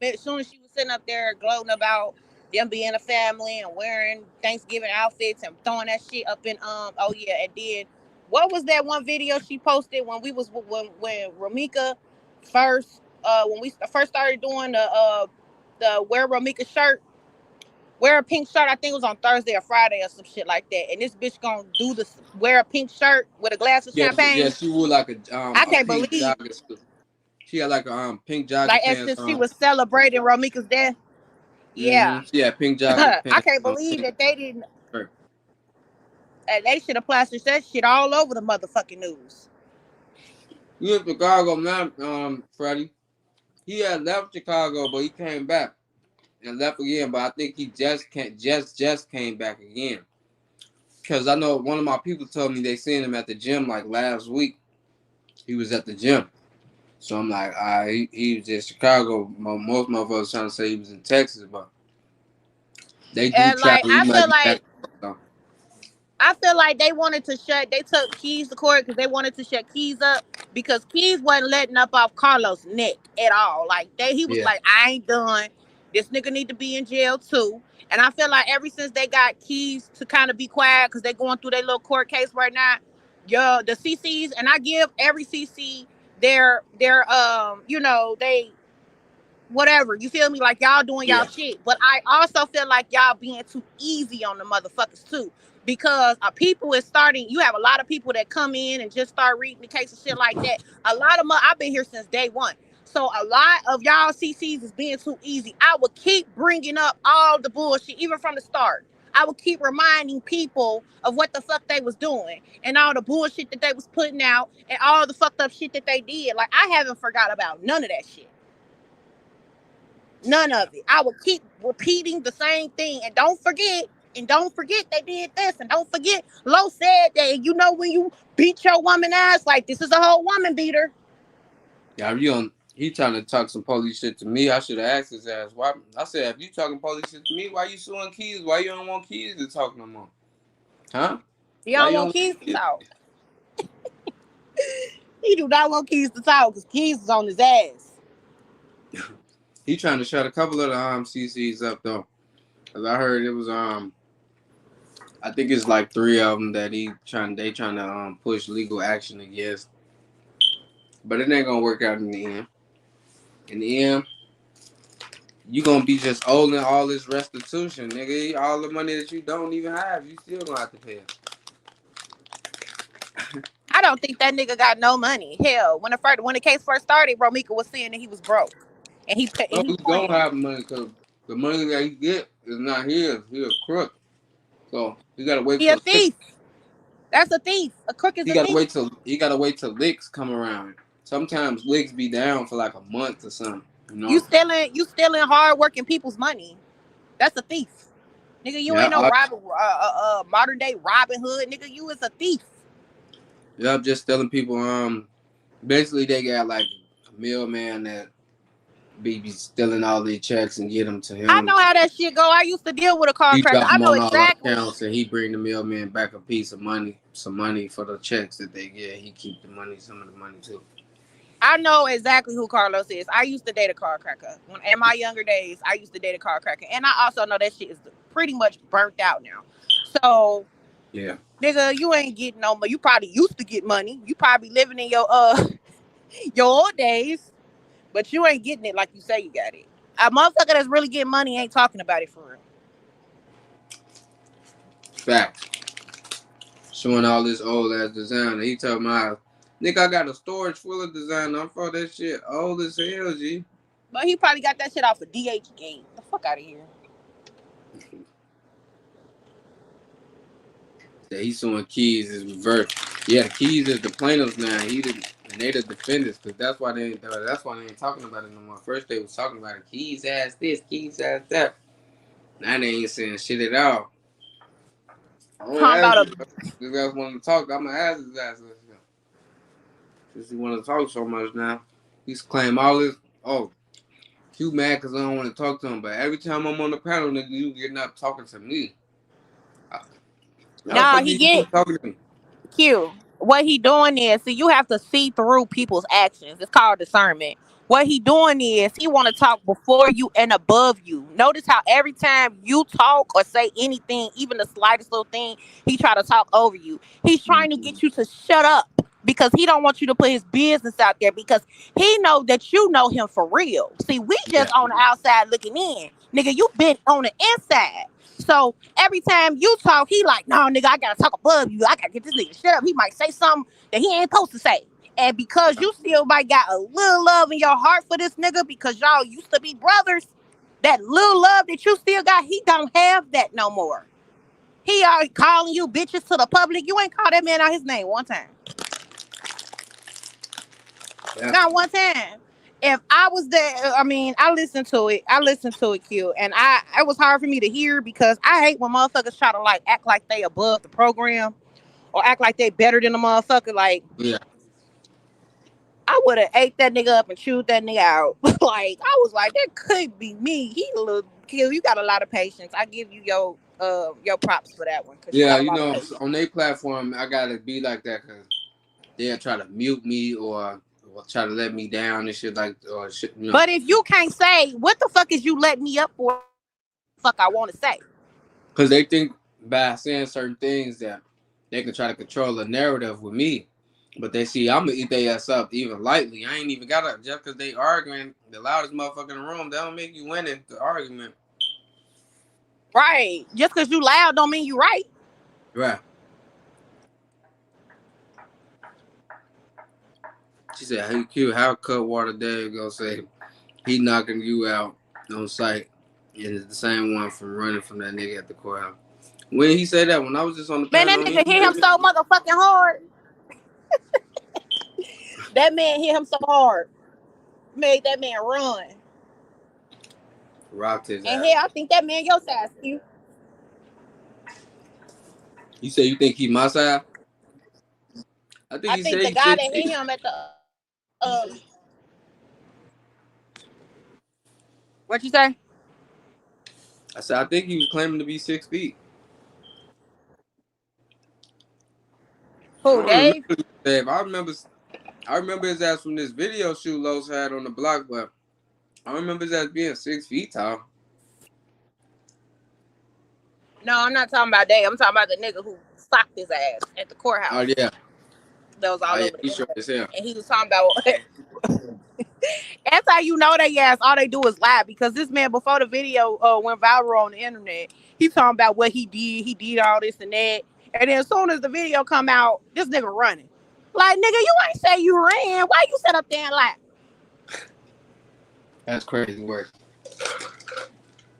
as soon as she was sitting up there gloating about them being a family and wearing Thanksgiving outfits and throwing that shit up in oh yeah, and then what was that one video she posted when we was when Ramika first when we first started doing the wear Ramika shirt, wear a pink shirt. I think it was on Thursday or Friday or some shit like that. And this bitch gonna do this, wear a pink shirt with a glass of Yeah, champagne. she wore like I a can't pink believe, jogger. She had like a pink jogger like, as pants if she on. was celebrating Romika's death. Yeah, She had pink jogger I pants can't on. believe Pink that they didn't. shirt. They should have plastered that shit all over the motherfucking news. You in Chicago now, Freddie. He had left Chicago, but he came back and left again. But I think he just came back again. Cause I know one of my people told me they seen him at the gym like last week. He was at the gym. So I'm like, he was in Chicago. Most motherfuckers trying to say he was in Texas, but they do And like travel. He might be back. I feel like they wanted to shut. They took Keys to court because they wanted to shut Keys up because Keys wasn't letting up off Carlos' neck at all. Like he was Yeah. like, I ain't done. This nigga need to be in jail too. And I feel like ever since they got Keys to kind of be quiet because they're going through their little court case right now, yo, the CCs, and I give every CC their they whatever. You feel me? Like y'all doing y'all Yeah. shit. But I also feel like y'all being too easy on the motherfuckers too. Because people is starting, you have a lot of people that come in and just start reading the case and shit like that. A lot of I've been here since day one. So a lot of y'all CCs is being too easy. I would keep bringing up all the bullshit, even from the start. I would keep reminding people of what the fuck they was doing and all the bullshit that they was putting out and all the fucked up shit that they did. Like I haven't forgot about none of that shit. None of it. I will keep repeating the same thing. And don't forget they did this. And don't forget Lo said that, when you beat your woman ass, like this is a whole woman beater. Yeah, he trying to talk some police shit to me. I should have asked his ass. Why? I said, if you talking police shit to me, why you suing Keys? Why you don't want Keys to talk no more? Huh? You Why don't you want don't Keys to want talk. He do not want Keys to talk because Keys is on his ass. He trying to shut a couple of the CCs up though. Cause I heard it was I think it's like 3 of them that they trying to push legal action against. But it ain't gonna work out in the end. In the end, you gonna be just owing all this restitution, nigga. All the money that you don't even have, you still gonna have to pay it. I don't think that nigga got no money. Hell, when the case first started, Romika was saying that he was broke, and he No, he don't playing. have money because the money that he get is not his. He a crook. So he gotta wait He a for licks. thief. That's a thief. A crook is a thief. He gotta wait till licks come around. Sometimes licks be down for like a month or something. You know. You stealing hard working people's money. That's a thief. Nigga, you ain't no modern day Robin Hood. Nigga, you is a thief. Yeah, I'm just telling people, basically they got like a mailman that be stealing all their checks and get them to him. I know how that shit go. I used to deal with a car cracker. I know exactly. All accounts, and he bring the mailman back a piece of money, some money for the checks that they get. He keep the money, some of the money too. I know exactly who Carlos is. I used to date a car cracker. In my younger days, I used to date a car cracker. And I also know that shit is pretty much burnt out now. So, yeah. Nigga, you ain't getting no money. You probably used to get money. You probably living in your your old days. But you ain't getting it like you say you got it. A motherfucker that's really getting money ain't talking about it for real. Facts. Showing all this old ass design. He told me, nigga, I got a storage full of design. I'm for that shit old as hell, G. But he probably got that shit off of DH game. Get the fuck out of here. Yeah, he's suing Keys is reversed. Yeah, Keys is the plaintiffs now. And they the defendants, because that's why they ain't talking about it no more. First they was talking about it. Keys ass this, Keys ass that. Now they ain't saying shit at all. This guy's wanting to talk. I'm gonna ask his ass. Since he want to talk so much now, he's claim all this. Oh, Q mad because I don't want to talk to him. But every time I'm on the panel, nigga, you getting up talking to me. Nah, he get talking to me. Q. What he doing is, see, you have to see through people's actions. It's called discernment. What he doing is he want to talk before you and above you. Notice how every time you talk or say anything, even the slightest little thing, he try to talk over you. He's trying to get you to shut up because he don't want you to put his business out there because he know that you know him for real. See, we just on the outside looking in. Nigga, you been on the inside. So every time you talk, he like, no, nigga, I gotta talk above you. I gotta get this nigga shut up. He might say something that he ain't supposed to say. And because you still might got a little love in your heart for this nigga because y'all used to be brothers, that little love that you still got, he don't have that no more. He already calling you bitches to the public. You ain't called that man out his name one time. Not one time. If I was there, I mean, I listened to it, Q, and it was hard for me to hear because I hate when motherfuckers try to like act like they above the program or act like they better than the motherfucker. Like, yeah, I would have ate that nigga up and chewed that nigga out. Like, I was like, that could be me. He a little Q. You got a lot of patience. I give you your props for that one. Yeah, you know, on their platform, I gotta be like that because they'll try to mute me or try to let me down and shit like or shit. You know. But if you can't say what the fuck is you letting me up for, fuck I want to say. Because they think by saying certain things that they can try to control the narrative with me. But they see I'm gonna eat their ass up even lightly. I ain't even gotta just because they arguing the loudest motherfucker in the room. That don't make you winning the argument. Right. Just because you loud don't mean you right. Right. She said, "Hey Q, how Cutwater Dave gonna say he knocking you out on sight?" And it's the same one from running from that nigga at the courthouse. When he said that, when I was just on the panel, man, that nigga hit him so motherfucking hard. That man hit him so hard, made that man run. Rocked his ass. And here, I think that man your size, Q. You say you think he my side? I think the guy that hit him at the what you say? I said I think he was claiming to be 6 feet. Who, Dave? Dave, I remember I remember his ass from this video shoot Los had on the block, but I remember his ass being 6 feet tall. No, I'm not talking about that. I'm talking about the nigga who socked his ass at the courthouse. Oh yeah. That was all over the He short internet. as hell. And he was talking about that's how you know they ass all they do is lie, because this man before the video went viral on the internet, he's talking about what he did all this and that. And then as soon as the video come out, this nigga running. Like, nigga, you ain't say you ran. Why you sit up there and lie? That's crazy work.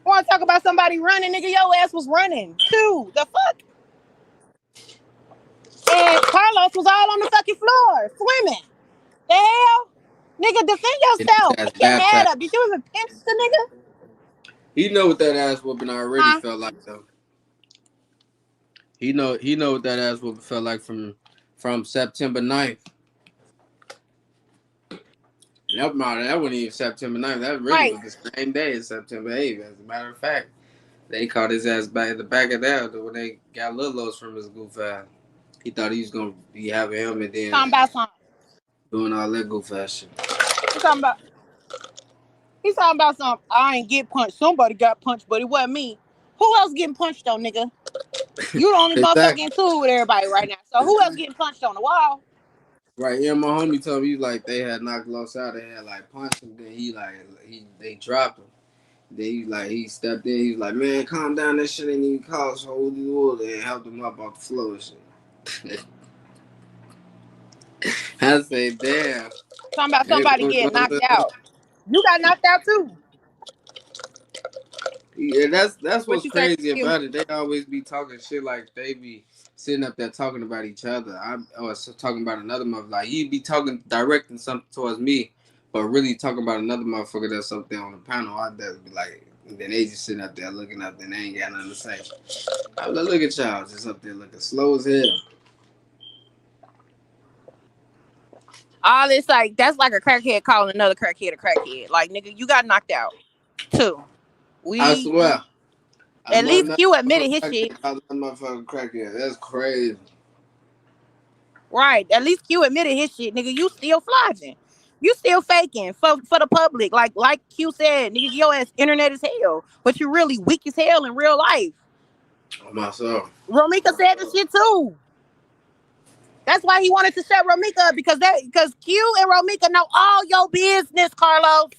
Want to talk about somebody running, nigga? Your ass was running too. The fuck? And Carlos was all on the fucking floor swimming. The hell? Nigga, defend yourself. Put your head up. Did you even pinch the nigga? He know what that ass whooping already felt like though. He know what that ass whooping felt like from September 9th. That wasn't even September 9th. That really was the same day as September 8th. As a matter of fact, they caught his ass back at the back of that when they got Lilos from his goof ass. He thought he was gonna be having him and then talking about something. Doing all that goof ass shit. He's talking about something. I ain't get punched. Somebody got punched, but it wasn't me. Who else getting punched though, nigga? You the only motherfucker in tour with everybody right now. So who else getting punched on the wall? Right, yeah, my homie told me like they had knocked Los out. They had like punched him. Then they dropped him. Then he stepped in. He was like, man, calm down. That shit ain't even called. So hold the water and helped him up off the floor and shit. I say, damn. Talking about somebody getting knocked out. You got knocked out too. Yeah, that's what's crazy about it. They always be talking shit like they be sitting up there talking about each other. I was talking about another motherfucker. Like he'd be talking, directing something towards me, but really talking about another motherfucker that's up there on the panel. I'd be like, and then they just sitting up there looking up, and they ain't got nothing to say. I was like, look at y'all, just up there looking slow as hell. All this like that's like a crackhead calling another crackhead a crackhead. Like, nigga, you got knocked out too. I swear. At least Q admitted his shit. Motherfucking crackhead. That's crazy. Right. At least Q admitted his shit, nigga. You still flogging. You still faking for the public. Like Q said, nigga, your ass internet as hell. But you really weak as hell in real life. Oh, myself. Romika said the shit too. That's why he wanted to shut Romika up, because Q and Romika know all your business, Carlos.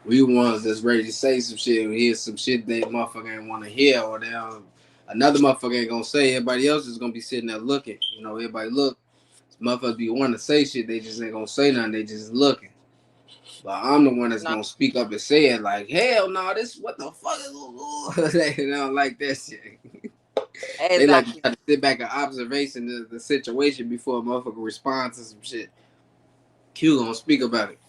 We ones that's ready to say some shit or hear some shit that motherfucker ain't want to hear, or another motherfucker ain't gonna say. Everybody else is gonna be sitting there looking. You know, everybody look. Motherfuckers be wanting to say shit, they just ain't gonna say nothing. They just looking. But I'm the one that's gonna speak up and say it. Like, hell no, this what the fuck is? They don't like that shit. Exactly. They like to try to sit back and observation the situation before a motherfucker responds to some shit. Q gonna speak about it.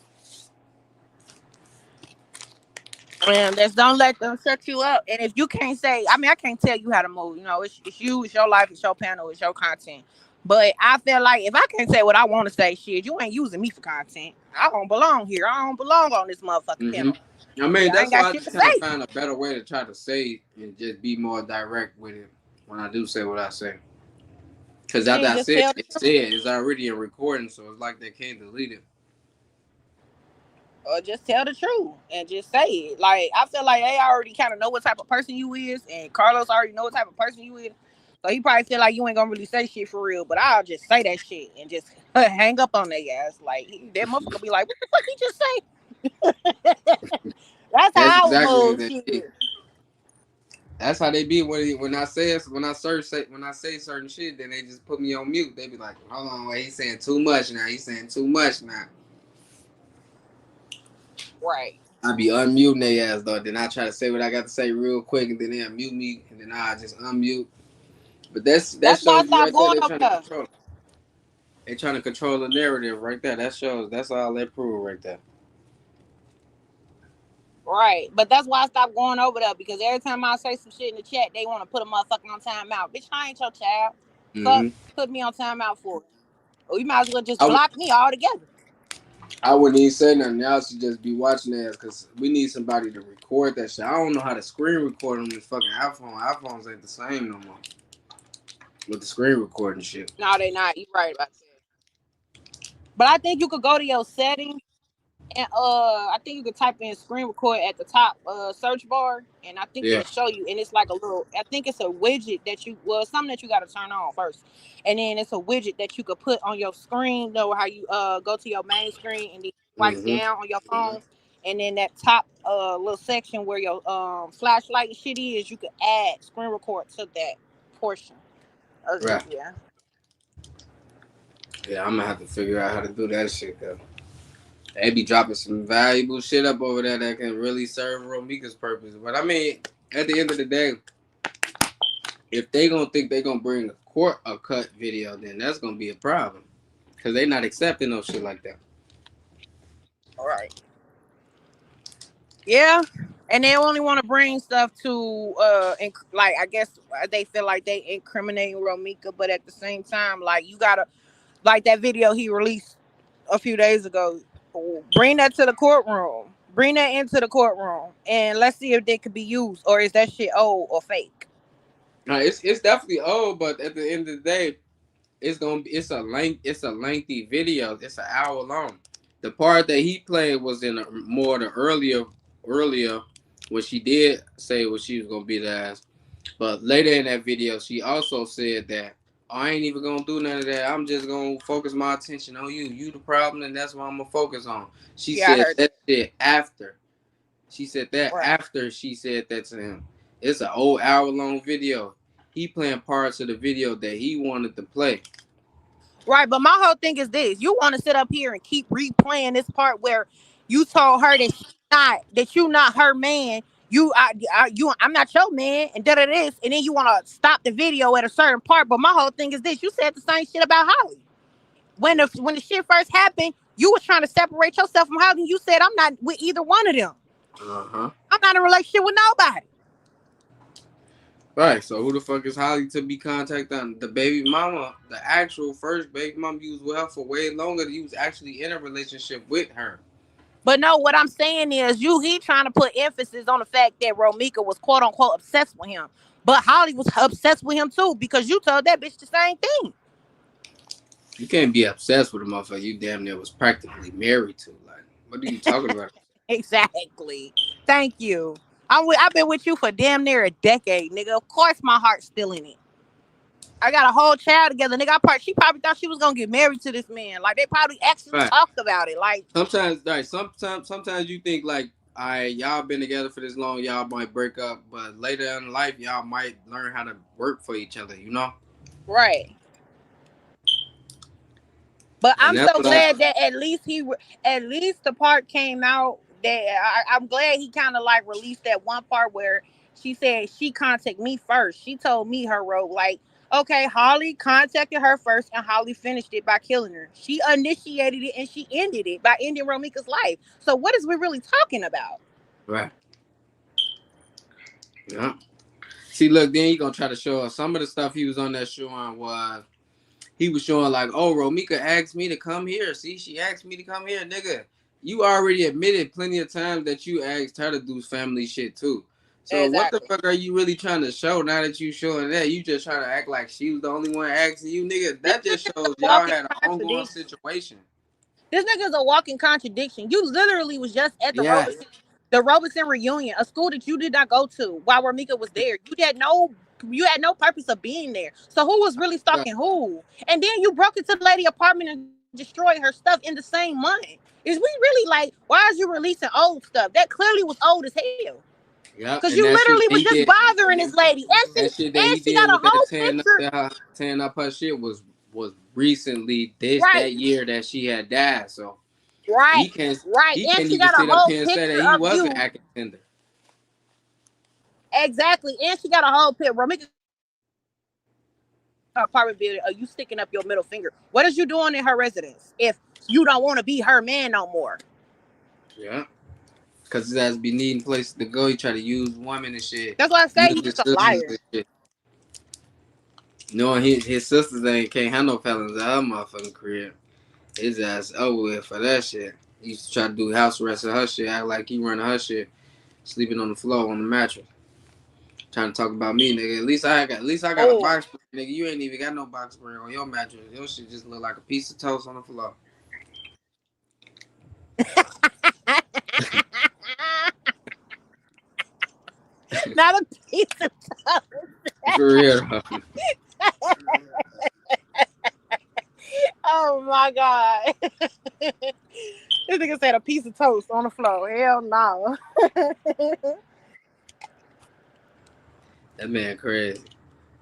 And don't let them shut you up. And if you can't say, I mean, I can't tell you how to move. You know, it's you, it's your life, it's your panel, it's your content. But I feel like if I can't say what I want to say, shit, you ain't using me for content. I don't belong here. I don't belong on this motherfucking panel. I mean, that's why I just kind of find a better way to try to say and just be more direct with it when I do say what I say. Because after I said it's already in recording, so it's like they can't delete it. Or just tell the truth and just say it. Like, I feel like they already kind of know what type of person you is, and Carlos already know what type of person you is. So he probably feel like you ain't gonna really say shit for real, but I'll just say that shit and just hang up on their ass. Like, that motherfucker be like, what the fuck he just say? That's how I move shit. That's how they be when I say certain shit, then they just put me on mute. They be like, hold on, wait, he's saying too much now. He's saying too much now. Right. I be unmuting their ass though. Then I try to say what I got to say real quick, and then they unmute me, and then I just unmute. But that's why I stopped going up there. They trying to control the narrative right there. That shows. That's all they prove right there. Right, but that's why I stopped going over there, because every time I say some shit in the chat, they want to put a motherfucker on timeout. Bitch, I ain't your child. Fuck, put me on timeout for it. Or you might as well just block me altogether. I wouldn't even say nothing. Y'all should just be watching that, because we need somebody to record that shit. I don't know how to screen record on this fucking iPhone. iPhones ain't the same no more with the screen recording shit. No, they not. You right about that. But I think you could go to your settings and I think you could type in screen record at the top search bar, and I think Yeah. it'll show you. And it's like a little, I think it's a widget that you, well, something that you got to turn on first, and then it's a widget that you could put on your screen. Know how you go to your main screen and then swipe Mm-hmm. down on your phone, and then that top little section where your flashlight and shit is, you could add screen record to that portion. Right. Yeah. Yeah, I'm gonna have to figure out how to do that shit though. They be dropping some valuable shit up over there that can really serve Romika's purpose. But I mean, at the end of the day, if they gonna think they gonna bring a cut video, then that's gonna be a problem. Cause they not accepting no shit like that. All right. Yeah, and they only want to bring stuff to like I guess they feel like they incriminating Romika, but at the same time, like you gotta like that video he released a few days ago. Bring that to the courtroom. Bring that into the courtroom, and let's see if they could be used, or is that shit old or fake? It's definitely old, but at the end of the day, it's a lengthy video. It's an hour long. The part that he played was in more the earlier when she did say what she was gonna be the ass. But later in that video, she also said that, "Oh, I ain't even gonna do none of that. I'm just gonna focus my attention on you. You the problem, and that's what I'm gonna focus on." She Yeah, I said heard that that. shit after. She said that Right. after she said that to him. It's an old hour long video. He playing parts of the video that he wanted to play. Right, but my whole thing is this: you want to sit up here and keep replaying this part where you told her that you not her man. I'm not your man, and da da this, and then you want to stop the video at a certain part. But my whole thing is this: you said the same shit about Holly when the shit first happened. You was trying to separate yourself from Holly. You said I'm not with either one of them. Uh-huh. I'm not in a relationship with nobody. Right. So who the fuck is Holly to be contacting the baby mama? The actual first baby mama you was with her for way longer than you was actually in a relationship with her. But no, what I'm saying is he trying to put emphasis on the fact that Romika was quote unquote obsessed with him. But Holly was obsessed with him too because you told that bitch the same thing. You can't be obsessed with a motherfucker you damn near was practically married to. Like, what are you talking about? Exactly. Thank you. I've been with you for damn near a decade, nigga. Of course my heart's still in it. I got a whole child together, nigga. She probably thought she was gonna get married to this man. Like they probably actually Right. talked about it. Like Sometimes, right? Sometimes you think like, all right, y'all been together for this long, y'all might break up, but later in life, y'all might learn how to work for each other. You know? right. But And I'm that's so what I. glad that at least the part came out that I'm glad he kind of like released that one part where she said she contacted me first. She told me her road like, okay, Holly contacted her first, and Holly finished it by killing her. She initiated it and she ended it by ending Romika's life. So what is we really talking about? Right. Yeah. See, look, then he gonna try to show us some of the stuff he was on that show on was he was showing like, oh, Romika asked me to come here. See, she asked me to come here, nigga. You already admitted plenty of times that you asked her to do family shit too. So what the Exactly. fuck are you really trying to show now that you showing that? You just trying to act like she was the only one asking you, nigga. This That just nigga's shows a y'all walking had an ongoing contradiction. situation. This nigga's a walking contradiction. You literally was just at Yeah. The Robeson reunion, a school that you did not go to while Ramika was there. You had no purpose of being there. So who was really stalking who? And then you broke into the lady apartment and destroyed her stuff in the same month. Is we really like, why is you releasing old stuff? That clearly was old as hell. Yeah. Cause And you that shit literally that was he just did, bothering this lady. that shit that And he she got did a with that whole picture. tearing up her shit was recently Right, that year that she had died. So right, he can't right. he And can't she even got a sit up whole here and say that picture he of wasn't you. acting tender. Exactly. And she got a whole picture. Ramika apartment building, are you sticking up your middle finger? What is you doing in her residence if you don't want to be her man no more? Yeah. Cause his ass be needing places to go. He try to use women and shit. That's why I say Use he's his a sisters liar. and shit. Knowing his sisters ain't can't handle felons at her motherfucking crib. His ass over with for that shit. He used to try to do house arrest of her shit, act like he running her shit, sleeping on the floor on the mattress. Trying to talk about me, nigga. At least I got a Oh, box spring, nigga. You ain't even got no box spring on your mattress. Your shit just look like a piece of toast on the floor. Not a piece of toast. For real. Oh my god. This nigga said a piece of toast on the floor. Hell no. That man crazy.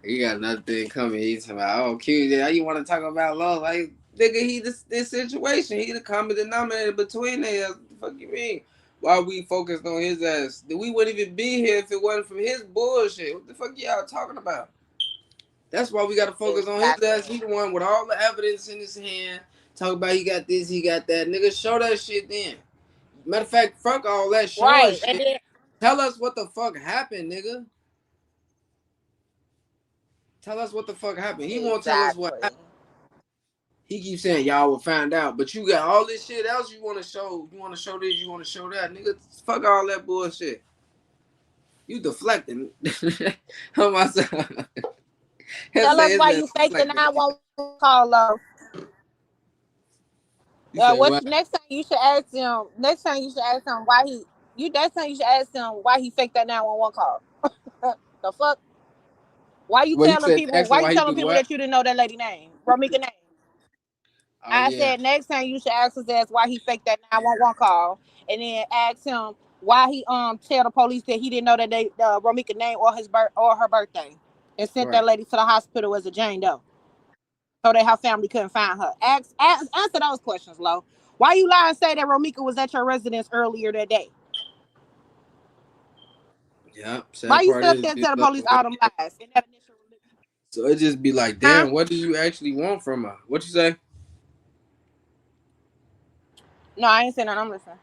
He got another thing coming. He's talking about, oh, Q, how you want to talk about love? Like, nigga, he this situation. He the common denominator between them. What the fuck you mean? Why we focused on his ass? We wouldn't even be here if it wasn't from his bullshit. What the fuck y'all talking about? That's why we got to focus on his ass. He the one with all the evidence in his hand. Talk about he got this, he got that. Nigga, show that shit then. Matter of fact, fuck all that showing Right. shit. And then, Tell us what the fuck happened, nigga. Tell us what the fuck happened. He won't tell us what happened. He keeps saying y'all will find out, but you got all this shit else you want to show. You want to show this, you want to show that. Nigga, fuck all that bullshit. You deflecting. On myself. Tell us why you faked the 911 call, though. What next time you should ask him? Next time you should ask him why he. Next time you should ask him why he faked that 911 call. The fuck? Why you telling people? Why you telling people that you didn't know that lady name, Romika name? Oh, I said next time you should ask his ass why he faked that 911 call, and then ask him why he tell the police that he didn't know that they Romika name or her birthday, and sent that lady to the hospital as a Jane Doe, so that her family couldn't find her. Answer those questions, Lo. Why you lie and say that Romika was at your residence earlier that day? Yeah. Why you sit there and tell the police all them lies? So it just be like, damn, what do you actually want from her? What you say? No, I ain't saying that. I'm listening.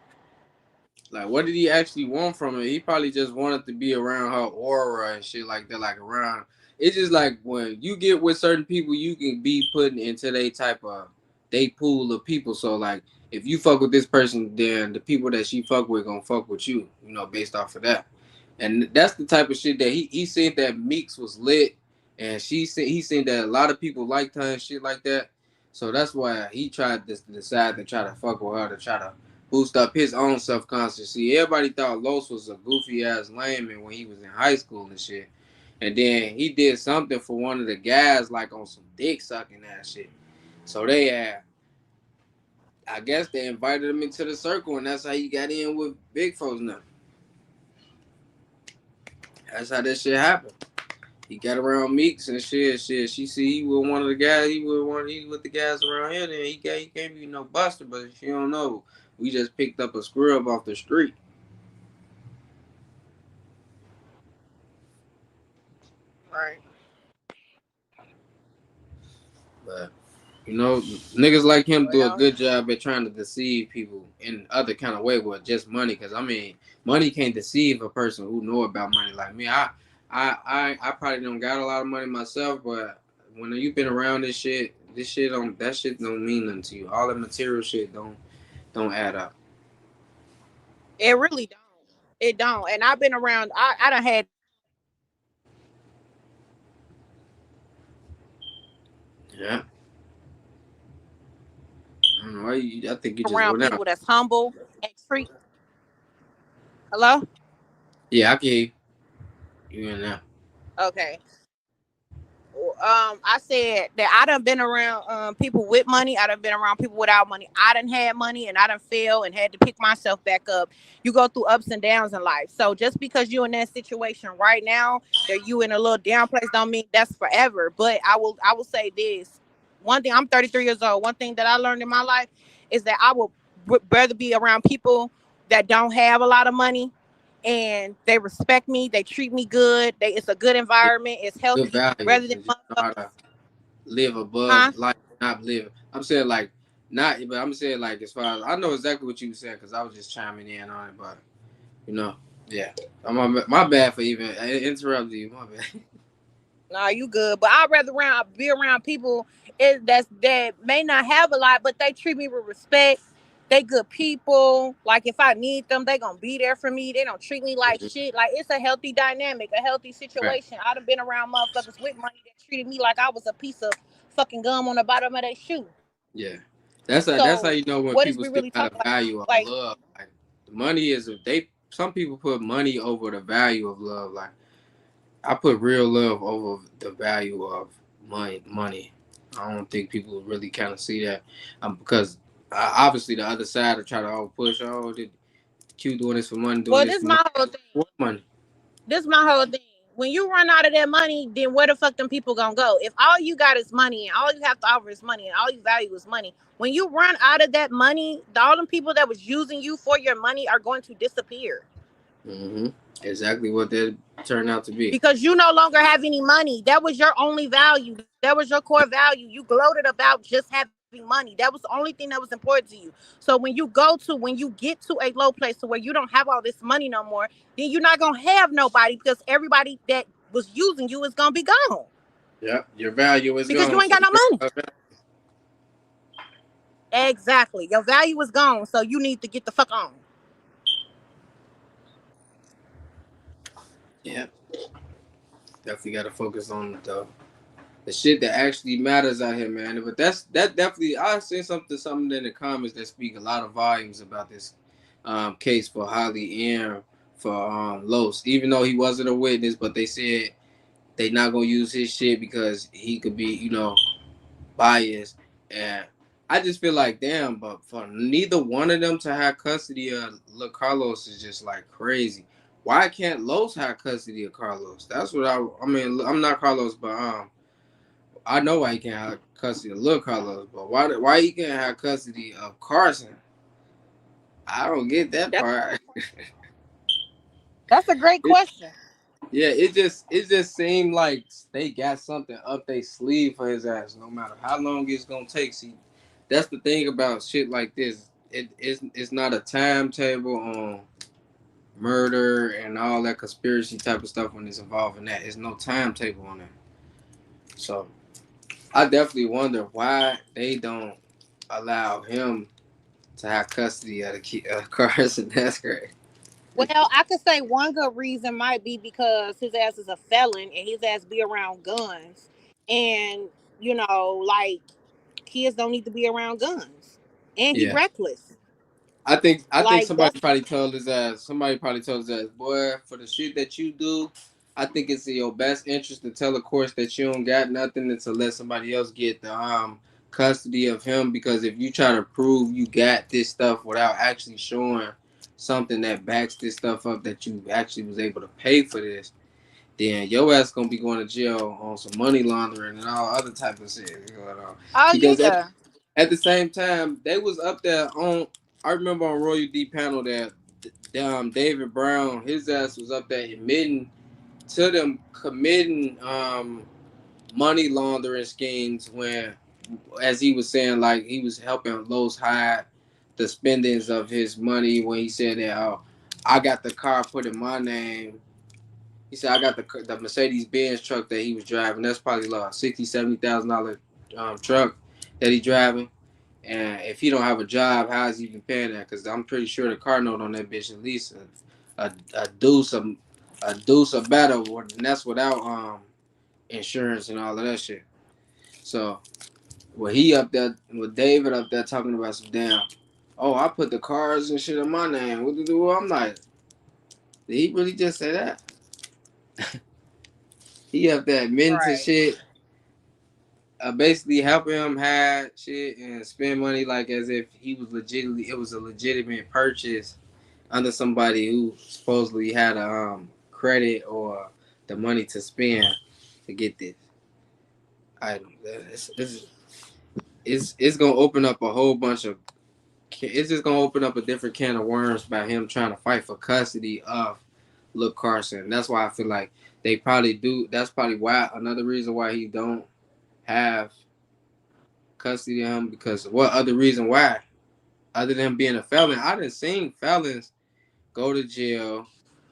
Like, what did he actually want from her? He probably just wanted to be around her aura and shit like that, like around. It's just like when you get with certain people, you can be put into they pool of people. So like, if you fuck with this person, then the people that she fuck with gonna fuck with you, based off of that. And that's the type of shit that he said that Meeks was lit, and he said that a lot of people liked her and shit like that. So that's why he tried to decide to try to fuck with her to try to boost up his own self-conscious. See, everybody thought Los was a goofy ass layman when he was in high school and shit. And then he did something for one of the guys, like on some dick sucking ass shit. So I guess they invited him into the circle, and that's how he got in with big folks now. That's how that shit happened. He got around Meeks and shit. She see he was one of the guys. He with the guys around here. Then he can't be no buster, but she don't know. We just picked up a scrub off the street. Right. But niggas like him do a good job at trying to deceive people in other kind of way with just money. Cause I mean, money can't deceive a person who know about money like me. I probably don't got a lot of money myself, but when you've been around that shit don't mean nothing to you. All the material shit don't add up. It really don't. It don't. And I've been around. I done had. Yeah. I don't know. I think you just around went people out. that's humble and treat. Hello? Yeah, I can hear you in now. Okay. I said that I done been around people with money. I done been around people without money. I done had money and I done failed and had to pick myself back up. You go through ups and downs in life. So just because you're in that situation right now, that you in a little down place, don't mean that's forever. But I will say this. One thing, I'm 33 years old. One thing that I learned in my life is that I would rather be around people that don't have a lot of money and they respect me, they treat me good, it's a good environment, it's healthy, rather than motherfuckers live above life, not live. I'm saying like not, but I'm saying like as far as I know exactly what you said because I was just chiming in on it, but yeah. My bad for even interrupting you. My bad. Nah, you good, but I'd rather be around people that may not have a lot, but they treat me with respect. They good people. Like if I need them, they gonna be there for me. They don't treat me like shit. Like it's a healthy dynamic, a healthy situation. Right. I'd have been around motherfuckers with money that treated me like I was a piece of fucking gum on the bottom of their shoe. Yeah. That's how So you know when what is people we still really got talking a about? value of Like, love. Like the money is they some people put money over the value of love. Like I put real love over the value of money. I don't think people really kind of see that because obviously the other side will try to push did Q doing this for money, doing well, this this for is money. my whole thing. What money? This is my whole thing. When you run out of that money, then where the fuck them people gonna go? If all you got is money and all you have to offer is money and all you value is money, when you run out of that money, all them people that was using you for your money are going to disappear. Mm-hmm. Exactly what that turned out to be. Because you no longer have any money. That was your only value. That was your core value. You gloated about just having money. That was the only thing that was important to you. So when you get to a low place to where you don't have all this money no more, then you're not gonna have nobody because everybody that was using you is gonna be gone Yeah, your value is because you gone. ain't So got no money. Exactly. Your value is gone. So you need to get the fuck on. yeah, definitely got to focus on the shit that actually matters out here, man. But that definitely I seen something in the comments that speak a lot of volumes about this case for Holly M for Los. Even though he wasn't a witness, but they said they not gonna use his shit because he could be, biased. And I just feel like damn, but for neither one of them to have custody of Lil Carlos is just like crazy. Why can't Los have custody of Carlos? That's what I mean. I'm not Carlos, but I know why he can't have custody of Lil Carlos, but why he can't have custody of Carson? I don't get that That, part. that's a great It, question. yeah, it just seemed like they got something up their sleeve for his ass. No matter how long it's gonna take. See, that's the thing about shit like this. It's not a timetable on murder and all that conspiracy type of stuff when it's involved in that. There's no timetable on that. So I definitely wonder why they don't allow him to have custody of the Carson. That's great. Well, I could say one good reason might be because his ass is a felon and his ass be around guns. And, like kids don't need to be around guns. And he Yeah, reckless. I think Like somebody that's probably told his ass. Somebody probably told his ass, boy, for the shit that you do, I think it's in your best interest to tell the courts that you don't got nothing and to let somebody else get the custody of him because if you try to prove you got this stuff without actually showing something that backs this stuff up that you actually was able to pay for this, then your ass gonna be going to jail on some money laundering and all other type of shit going on. oh Because yeah. at the same time, they was up there on. I remember on Royal D panel that David Brown, his ass was up there admitting to them committing money laundering schemes when, as he was saying, like he was helping Los hide the spendings of his money when he said that, oh, I got the car put in my name. He said, I got the Mercedes Benz truck that he was driving. That's probably like $60,000, $70,000 truck that he driving. And if he don't have a job, how is he even paying that? Because I'm pretty sure the car note on that bitch at least a deuce or better, and that's without insurance and all of that shit. So with he up there, with David up there talking about some damn, oh, I put the cars and shit in my name. What to do? I'm like, did he really just say that? He up there admitting to Right. shit, basically helping him hide shit and spend money like as if he was legitimately, it was a legitimate purchase under somebody who supposedly had a credit or the money to spend to get this item. It's gonna open up a whole bunch of. It's just gonna open up a different can of worms by him trying to fight for custody of Luke Carson. That's why I feel like they probably do. That's probably why another reason why he don't have custody of him because what other reason why other than being a felon? I done seen felons go to jail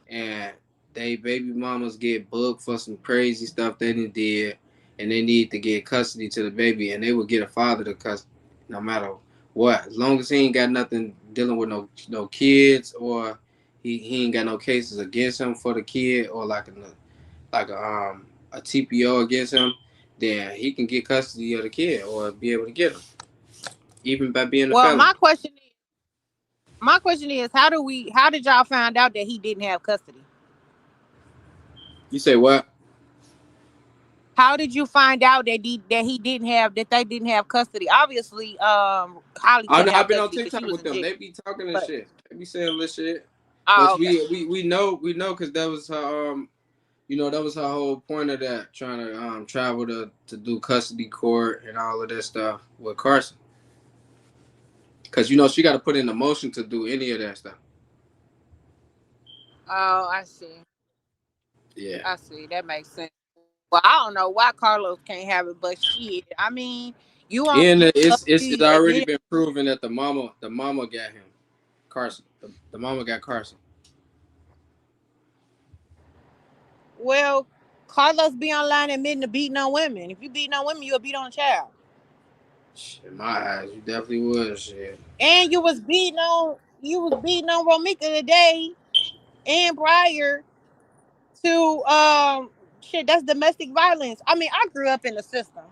and they baby mamas get booked for some crazy stuff they did, and they need to get custody to the baby, and they would get a father to custody no matter what, as long as he ain't got nothing dealing with no kids or he ain't got no cases against him for the kid or like a TPO against him, then he can get custody of the kid or be able to get him. even by being a Well, felon. my question is, how did y'all find out that he didn't have custody? You say what? How did you find out that they didn't have custody? Obviously, Holly I couldn't know have I've been on custody because she TikTok was with in them. jail. They be talking this But shit. They be saying this shit. But oh, okay. we know because that was her that was her whole point of that, trying to travel to do custody court and all of that stuff with Carson. Because she got to put in the motion to do any of that stuff. Oh, I see. Yeah. I see. That makes sense. Well, I don't know why Carlos can't have it, but shit. I mean, you want And it's custody already admitted. been proven that the mama got him, Carson. The mama got Carson. Well, Carlos be online admitting to beating on women. If you beating on women, you'll beat on a child. In my eyes, you definitely was shit. And you was beating on Romika today and prior to shit. That's domestic violence. I mean, I grew up in the system,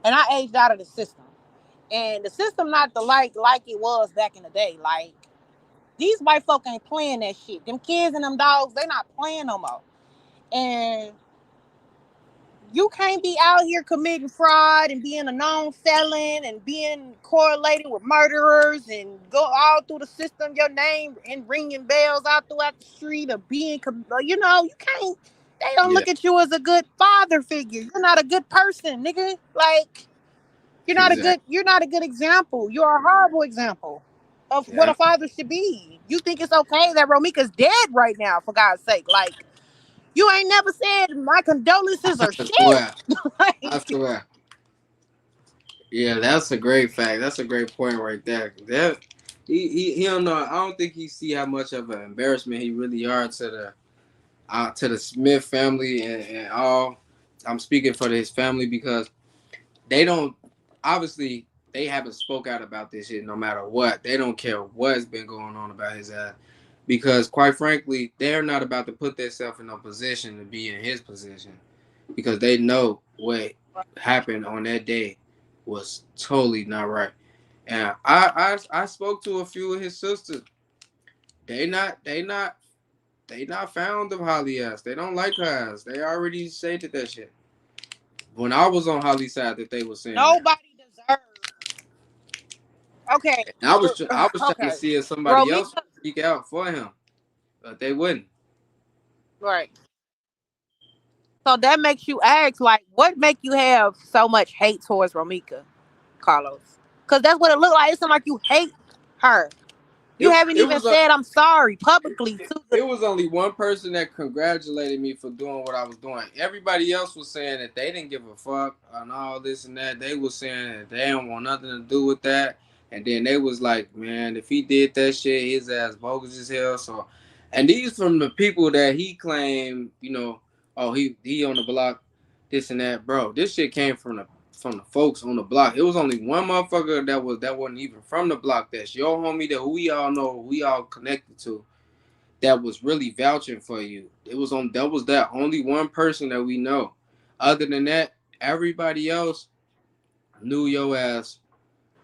and I aged out of the system, and the system not the like it was back in the day. Like these white folk ain't playing that shit. Them kids and them dogs, they not playing no more. And you can't be out here committing fraud and being a known felon and being correlated with murderers and go all through the system, your name and ringing bells out throughout the street of being, you can't. They don't Yeah, look at you as a good father figure. You're not a good person, nigga. Like exactly. you're not a good example. You're a horrible example of what Yeah, a father should be. You think it's okay that Romika's dead right now, for God's sake? Like you ain't never said my condolences or I shit. swear. I Like swear. Yeah, that's a great fact. That's a great point right there. That he don't know. I don't think he see how much of an embarrassment he really are to the Smith family and all. I'm speaking for his family because they don't obviously they haven't spoke out about this shit no matter what. They don't care what's been going on about his ass. Because quite frankly, they're not about to put themselves in a position to be in his position. Because they know what happened on that day was totally not right. And I spoke to a few of his sisters. They not found of Holly ass. They don't like her ass. They already stated that shit. When I was on Holly's side, that they were saying that. nobody deserves. Okay, And I was trying to okay. see if somebody else Romika, would speak out for him, but they wouldn't. right. So that makes you ask, like, what make you have so much hate towards Romika, Carlos? Because that's what it looked like. It's not like you hate her. You It haven't it even was a said I'm sorry publicly to the. it was only one person that congratulated me for doing what I was doing. Everybody else was saying that they didn't give a fuck and all this and that. They was saying that they don't want nothing to do with that. And then they was like, man, if he did that shit, his ass bogus as hell. So, and these from the people that he claimed, oh he on the block, this and that, bro. This shit came from the folks on the block. It was only one motherfucker that wasn't even from the block. That's your homie that we all know, we all connected to, that was really vouching for you. That was that only one person that we know. Other than that, everybody else knew your ass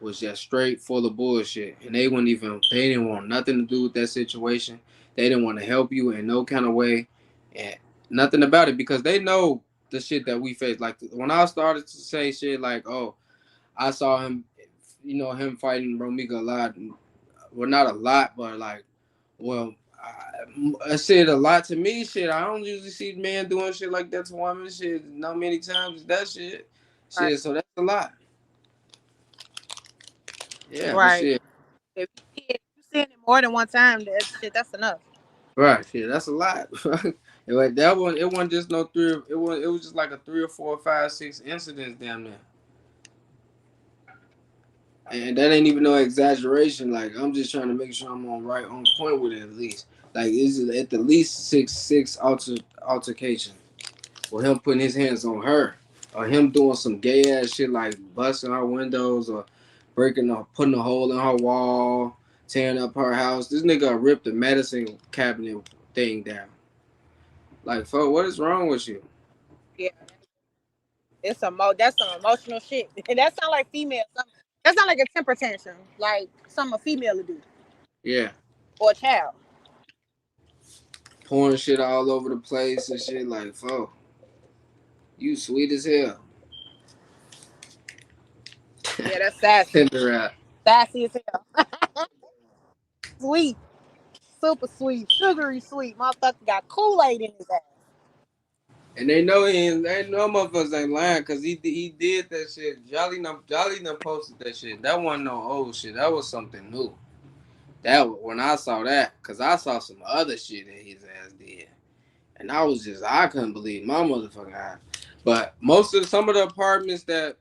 was just straight full of bullshit. And they didn't want nothing to do with that situation. They didn't want to help you in no kind of way. And nothing about it because they know the shit that we face. Like when I started to say shit like, oh, I saw him, him fighting Romika a lot. Well, not a lot, but like, well, I said a lot to me. Shit, I don't usually see men doing shit like that to women. Shit, not many times that shit. Right. Shit, so that's a lot. Yeah, but Right. shit, If you seen it more than one time, that's enough. right, shit, that's a lot. Like that one, it wasn't just no three. It was just like a 3 or 4 or 5, 6 incidents damn near. And that ain't even no exaggeration. Like I'm just trying to make sure I'm on point with it at least. Like is it at the least six altercation or him putting his hands on her or him doing some gay ass shit like busting her windows or putting a hole in her wall, tearing up her house. This nigga ripped the medicine cabinet thing down. Like, fuck, what is wrong with you? Yeah, that's some emotional shit. That sound like female. That's not like a temper tantrum, like something a female would do Yeah. or a child. Pouring shit all over the place and shit like, "Fo, you sweet as hell." Yeah, that's sassy. Tender out. Sassy as hell. Sweet. Super sweet. Sugary sweet. Motherfucker got Kool-Aid in his ass. And they know he ain't, they know motherfuckers ain't lying because he did that shit. Jolly done posted that shit. That wasn't no old shit. That was something new. That when I saw that, because I saw some other shit that his ass did. And I couldn't believe my motherfucking eyes. But some of the apartments that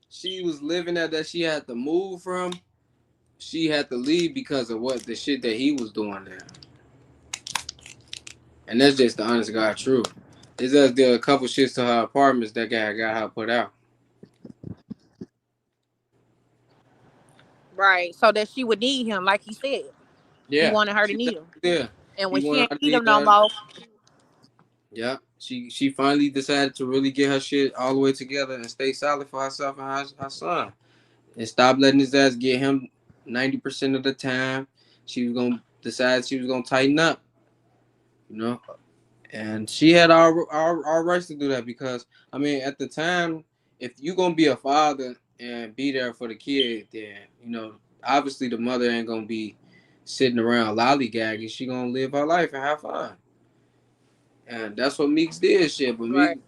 she was living at that she had to move from, she had to leave because of what the shit that he was doing there. And that's just the honest God truth. There's just did a couple shits to her apartments that got her put out. Right. So that she would need him, like he said. He Yeah, wanted her to she need him. definitely did. And He when she wanted ain't her to need leave him no her. more, Yeah, she finally decided to really get her shit all the way together and stay solid for herself and her son, and stop letting his ass get him 90% of the time. She was gonna decide she was gonna tighten up, you know. And she had all rights to do that because I mean at the time, if you gonna be a father and be there for the kid, then obviously the mother ain't gonna be sitting around lollygagging. She gonna live her life and have fun. And that's what Meeks did, shit. But right.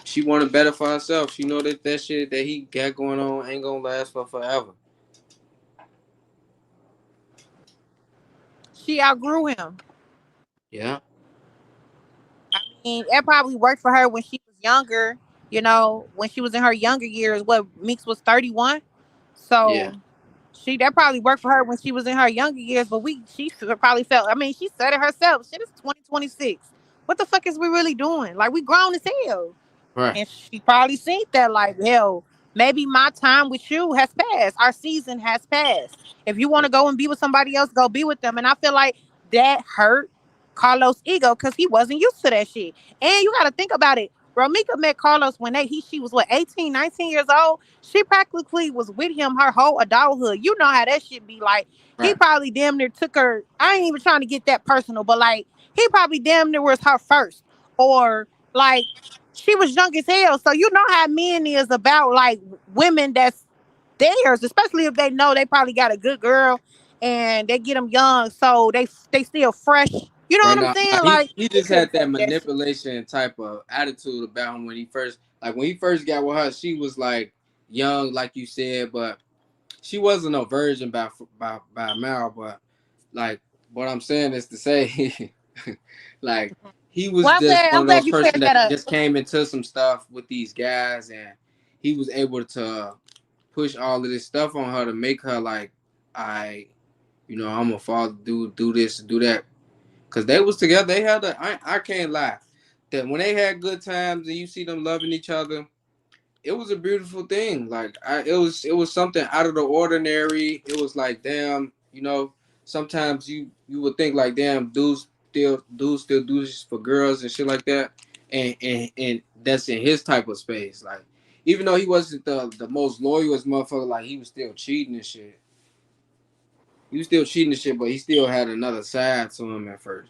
she wanted better for herself. She know that shit that he got going on ain't gonna last for forever. She outgrew him. Yeah, I mean, it probably worked for her when she was younger, when she was in her younger years. What, Meeks was 31? yeah, So that probably worked for her when she was in her younger years, but she probably felt, I mean, she said it herself. Shit is 2026. What the fuck is we really doing? Like, we grown as hell. right, And she probably seen that, like, hell, maybe my time with you has passed. Our season has passed. If you want to go and be with somebody else, go be with them. And I feel like that hurt Carlos' ego because he wasn't used to that shit. And you got to think about it. Romika met Carlos when she was what, 18, 19 years old. She practically was with him her whole adulthood. You know how that shit be like. He right. probably damn near took her. I ain't even trying to get that personal, but like he probably damn near was her first. Or like she was young as hell. So you know how men is about like women that's theirs, especially if they know they probably got a good girl and they get them young, so they still fresh. You know Right what I'm now, saying? he Like he he just couldn't had that take that shit. manipulation type of attitude about him when he first got with her. She was like young, like you said, but she wasn't a virgin by a mile. But like what I'm saying is to say, like he was Well, just one I'm of glad those you person cleared that that up. just came into some stuff with these guys, and he was able to push all of this stuff on her to make her like, I'm a father, do this, do that. Cause they was together. They had I can't lie. That when they had good times and you see them loving each other, it was a beautiful thing. Like it was something out of the ordinary. It was like damn, sometimes you would think like damn, dudes still do this for girls and shit like that. And that's in his type of space. Like even though he wasn't the most loyalist motherfucker, like he was still cheating and shit. He was still cheating and shit, but he still had another side to him at first.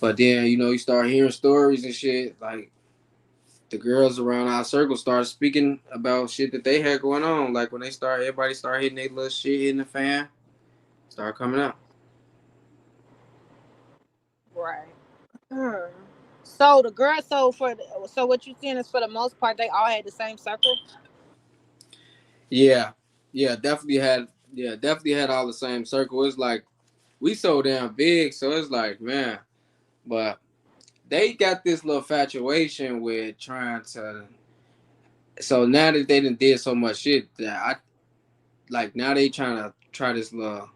But then, you start hearing stories and shit. Like the girls around our circle start speaking about shit that they had going on. Like when everybody start hitting their little shit in the fan, start coming out. Right. Hmm. So the girl, so what you seeing is for the most part they all had the same circle. Yeah, yeah, definitely had all the same circle. It's like we so damn big, so it's like man, but they got this little infatuation with trying to. So now that they done did so much shit that I like now they trying to try this little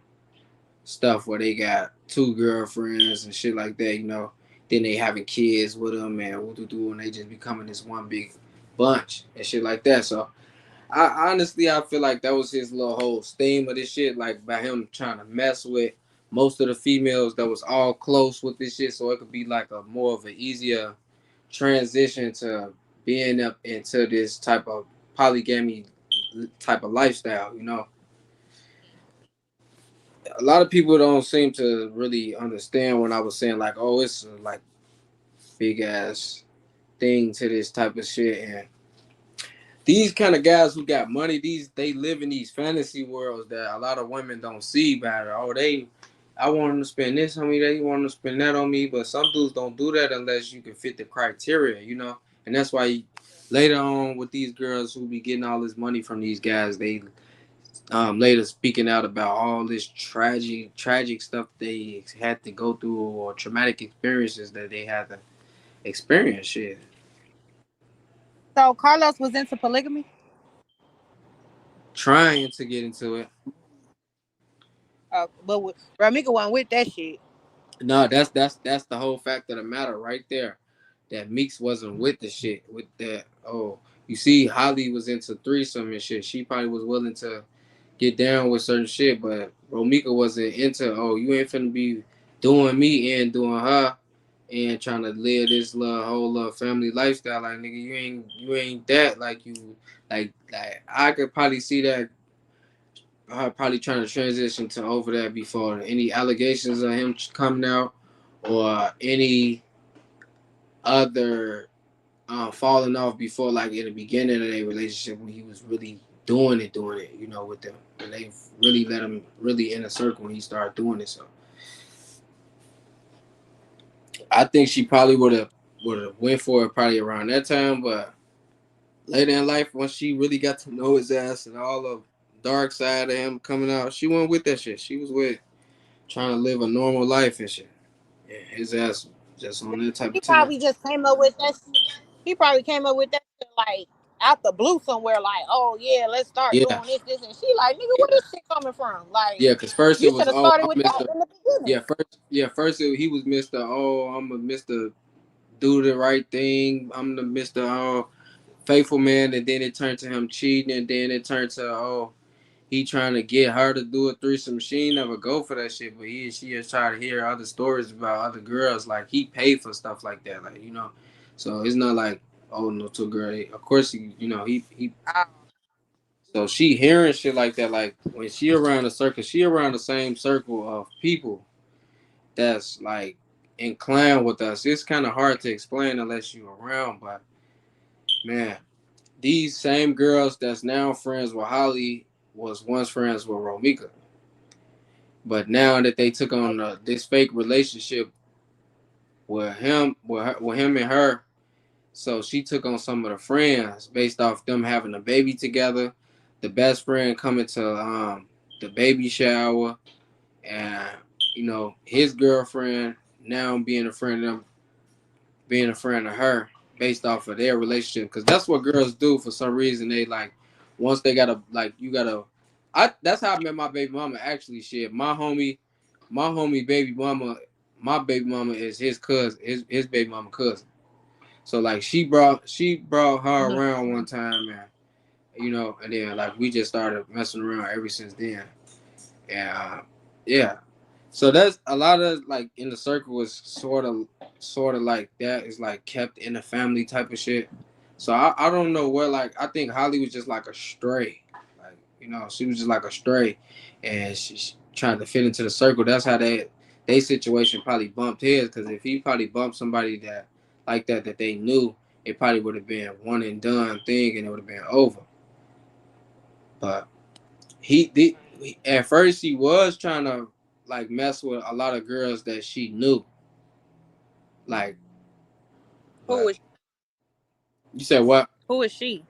stuff where they got two girlfriends and shit like that. Then they having kids with them and and they just becoming this one big bunch and shit like that. So I feel like that was his little whole theme of this shit, like by him trying to mess with most of the females that was all close with this shit, so it could be like a more of an easier transition to being up into this type of polygamy type of lifestyle. a lot of people don't seem to really understand when I was saying like, oh, it's like big ass thing to this type of shit. And these kind of guys who got money, they live in these fantasy worlds that a lot of women don't see better. Oh, I want them to spend this on me, they want them to spend that on me, but some dudes don't do that unless you can fit the criteria, you know. And that's why later on with these girls who be getting all this money from these guys, they later speaking out about all this tragic stuff they had to go through or traumatic experiences that they had to experience. Shit, So Carlos was into polygamy. trying to get into it. But Ramika wasn't with that shit. No, that's the whole fact of the matter right there. That Meeks wasn't with the shit with that. Oh, you see, Holly was into threesome and shit. She probably was willing to get down with certain shit, but Romika wasn't into. Oh, you ain't finna be doing me and doing her and trying to live this little whole little family lifestyle. Like nigga, you ain't that. Like you like I could probably see that probably trying to transition to over that before any allegations of him coming out or any other falling off before, like in the beginning of their relationship when he was really doing it, you know, with them. And they really let him really in a circle when he started doing it. So I think she probably would have went for it probably around that time, but later in life, once she really got to know his ass and all the dark side of him coming out, she wasn't with that shit. She was with trying to live a normal life and shit. Yeah, his ass just on that type He of time. probably just came up with that. He probably came up with that shit, like out the blue somewhere. Like, oh yeah, let's start Yeah, doing this, and she like, nigga, where yeah, this shit coming from? Like, yeah. Cause first it you was, should have oh, started I'm with that Mister. in the beginning. He was Mister. Oh, I'm a Mister. Do the right thing. I'm the Mister. Oh, faithful man. And then it turned to him cheating, and then it turned to oh, he trying to get her to do a threesome. She ain't never go for that shit, but she just try to hear other stories about other girls. Like he paid for stuff like that, like you know. So it's not like oh no to a girl. Of course, he. Oh, So she hearing shit like that, like when she around the circle, she around the same circle of people that's like inclined with us. It's kind of hard to explain unless you around, but man, these same girls that's now friends with Holly was once friends with Romika. But now that they took on this fake relationship with him and her, so she took on some of the friends based off them having a baby together. The best friend coming to the baby shower, and you know his girlfriend now being a friend of them, being a friend of her, based off of their relationship. Because that's what girls do for some reason. They like once they gotta like you gotta. That's how I met my baby mama. Actually, shit, my homie baby mama, my baby mama is his cousin, his baby mama cousin. So like she brought her mhm. around one time, man. You know, and then like we just started messing around ever since then. And yeah. So that's a lot of like in the circle is sort of like that is like kept in the family type of shit. So I don't know where like I think Holly was just like a stray. Like, you know, she was just like a stray and she's trying to fit into the circle. That's how they situation probably bumped his because if he probably bumped somebody that like that they knew, it probably would have been one and done thing and it would have been over. But he did at first he was trying to like mess with a lot of girls that she knew. Like, Who but is you said what? who is she?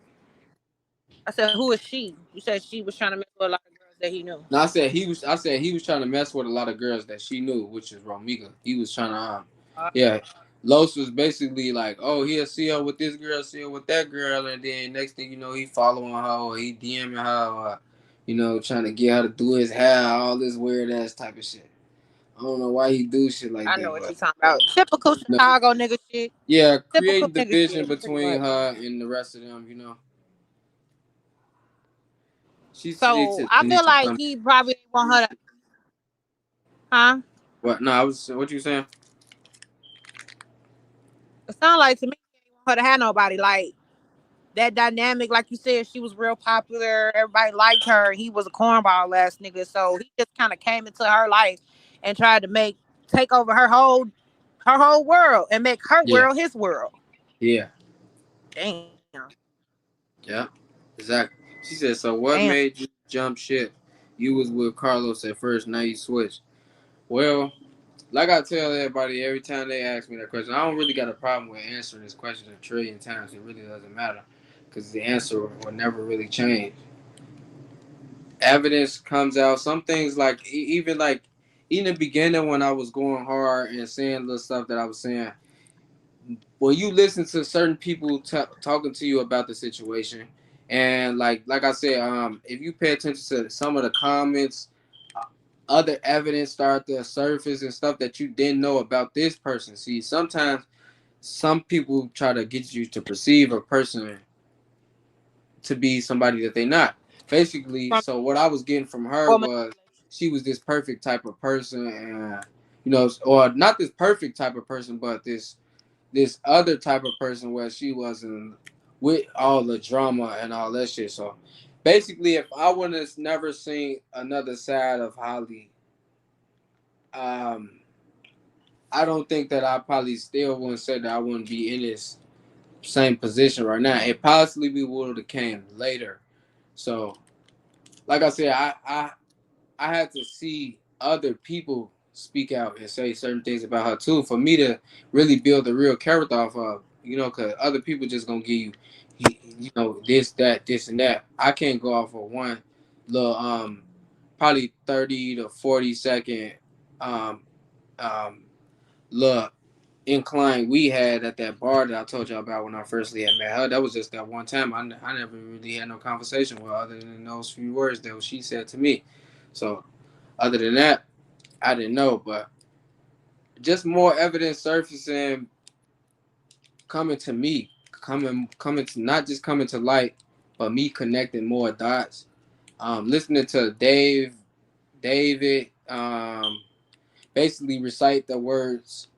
I said, who is she? You said she was trying to mess with a lot of girls that he knew. No, I said he was trying to mess with a lot of girls that she knew, which is Romika. He was trying to Uh, yeah. Los was basically like, oh, he'll see her with this girl, see her with that girl, and then next thing you know, he following her or he DMing her, or, you know, trying to get her to do his hair, all this weird ass type of shit. I don't know why he do shit like I that, know what but you're talking about. Typical you know, Chicago nigga shit. yeah, Typical creating nigga division shit, pretty between much. her and the rest of them, you know. She said So to I feel Tanisha like something. he probably didn't want her to, huh? What? No, I was. What you saying? It sounds like to me he didn't want her to have nobody. Like that dynamic, like you said, she was real popular. Everybody liked her. He was a cornball ass nigga, so he just kind of came into her life and tried to take over her whole world and make her Yeah, world his world. yeah, Damn, yeah, exactly. She said, so what damn. made you jump ship? You was with Carlos at first, now you switched. Well, like I tell everybody every time they ask me that question, I don't really got a problem with answering this question a trillion times. It really doesn't matter because the answer will never really change. Evidence comes out. Some things like even like in the beginning when I was going hard and saying the stuff that I was saying, when you listen to certain people talking to you about the situation, and like I said, if you pay attention to some of the comments, other evidence start to surface and stuff that you didn't know about this person. See, sometimes some people try to get you to perceive a person to be somebody that they're not. Basically, From so what I was getting from her or was she was this perfect type of person, and or not this perfect type of person, but this other type of person where she wasn't with all the drama and all that shit. So basically, if I would have never seen another side of Holly, um, I don't think that I probably still wouldn't say that I wouldn't be in this same position right now. It possibly would have came later. So, like I said, I had to see other people speak out and say certain things about her too for me to really build a real character off of. Because other people just gonna give this, that, this, and that. I can't go off of one little probably 30 to 40 second um um little incline we had at that bar that I told y'all about when I first had met her. That was just that one time. I never really had no conversation with her other than those few words that she said to me. So other than that, I didn't know. But just more evidence surfacing, coming to me, coming to not just coming to light, but me connecting more dots. Listening to David, basically recite the words,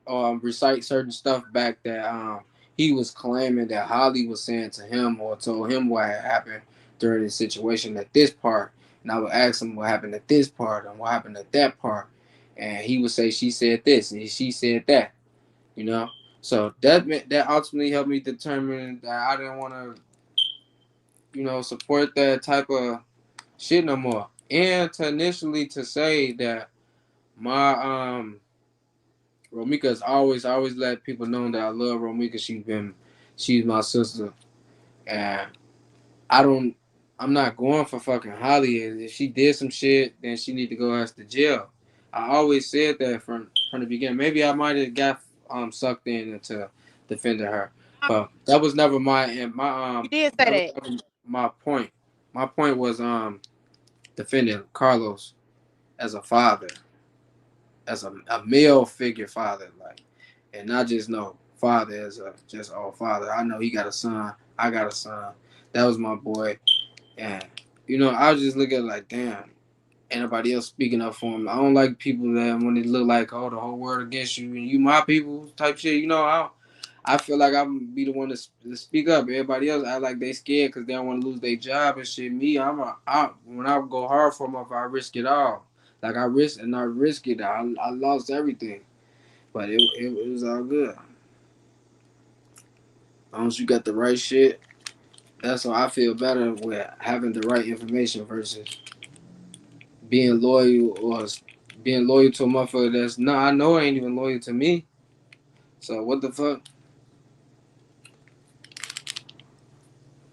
recite certain stuff back that he was claiming that Holly was saying to him or told him what had happened during the situation at this part. And I would ask him what happened at this part and what happened at that part. And he would say she said this and she said that, you know. So that ultimately helped me determine that I didn't want to, support that type of shit no more. And to initially to say that my Romika's always let people know that I love Romika. She's my sister, and I don't. I'm not going for fucking Holly. If she did some shit, then she need to go ass to jail. I always said that from the beginning. Maybe I might have got sucked in into defending her, but that was never You did say that was that. never my point. My point was defending Carlos as a father, as a male figure father, like, and not just no father as a just father. I know he got a son. I got a son. That was my boy, and I was just looking like, damn, anybody else speaking up for him. I don't like people that when it look like, oh, the whole world against you and you my people type shit. I feel like I'm be the one to speak up. Everybody else act like they scared because they don't want to lose their job and shit. Me, when I go hard for them, I risk it all. Like I risk it. I lost everything, but it was all good. As long as you got the right shit, that's why I feel better with having the right information versus being loyal or being loyal to a motherfucker that's no, I know ain't even loyal to me. So what the fuck?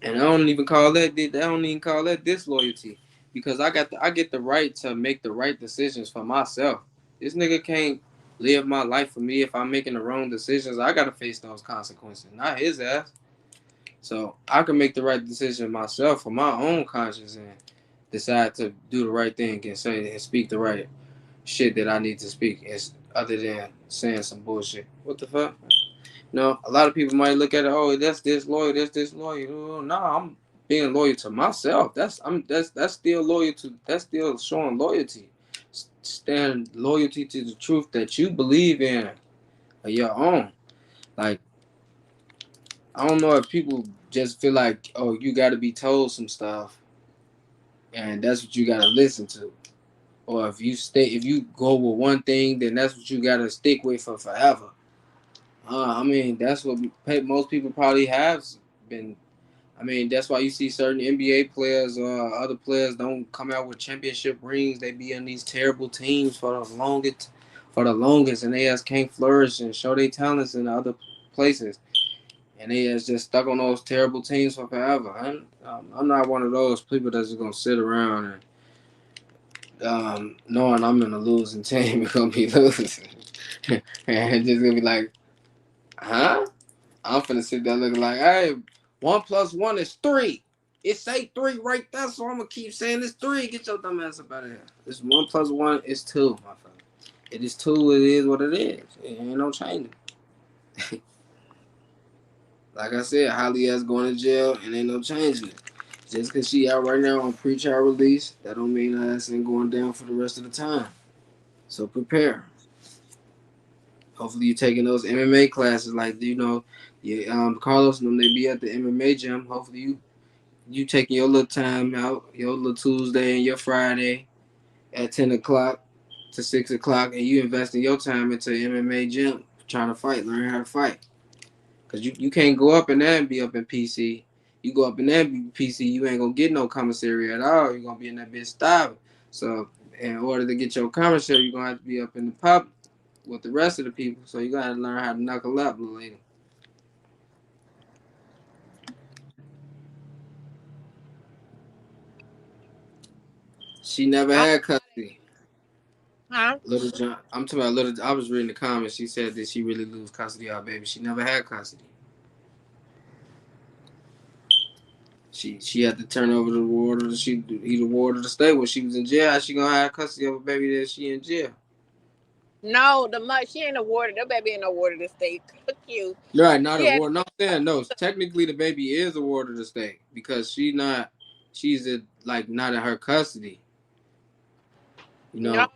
And I don't even call that. I don't even call that disloyalty because I get the right to make the right decisions for myself. This nigga can't live my life for me if I'm making the wrong decisions. I gotta face those consequences, not his ass. So I can make the right decision myself for my own conscience and decide to do the right thing and say and speak the right shit that I need to speak, other than saying some bullshit. What the fuck? A lot of people might look at it. Oh, that's disloyal. That's disloyal. No, I'm being loyal to myself. That's still loyal to. That's still showing loyalty. Stand loyalty to the truth that you believe in, or your own. Like I don't know if people just feel like, oh, you got to be told some stuff, and that's what you got to listen to. Or if you go with one thing, then that's what you got to stick with for forever. I mean, that's what most people probably have been. I mean, that's why you see certain NBA players or other players don't come out with championship rings. They be on these terrible teams for the longest, and they just can't flourish and show their talents in other places. And they just stuck on those terrible teams for forever. I'm not one of those people that's just gonna sit around and knowing I'm in a losing team, gonna be losing, and just gonna be like, huh? I'm finna sit there looking like, hey, 1+1 is 3. It say 3 right there, so I'm gonna keep saying it's 3. Get your dumb ass up out of here. It's 1+1 is 2, my friend. It is 2. It is what it is. It ain't no changing. Like I said, Holly ass going to jail and ain't no changing it. Just because she out right now on pre-trial release, that don't mean her ass ain't going down for the rest of the time. So prepare. Hopefully you taking those MMA classes, like Carlos and them, they be at the MMA gym. Hopefully you taking your little time out, your little Tuesday and your Friday at 10 o'clock to 6 o'clock, and you investing your time into the MMA gym, trying to fight, learn how to fight. Because you can't go up in there and be up in PC. You go up in there and be PC, you ain't going to get no commissary at all. You're going to be in that bitch starving. So in order to get your commissary, you're going to have to be up in the pub with the rest of the people. So you got to learn how to knuckle up, little lady. She never had custody. Huh? Little John, I'm talking about Little. I was reading the comments. She said that she really lose custody of her baby. She never had custody. She had to turn over the ward of the ward of the state when she was in jail. How she gonna have custody of a baby that she in jail? No, she ain't awarded. The baby ain't awarded the state. Cute. Right, not She a had, ward. No, I'm saying no. Technically, the baby is a ward of the state because she's not in her custody. You know, no.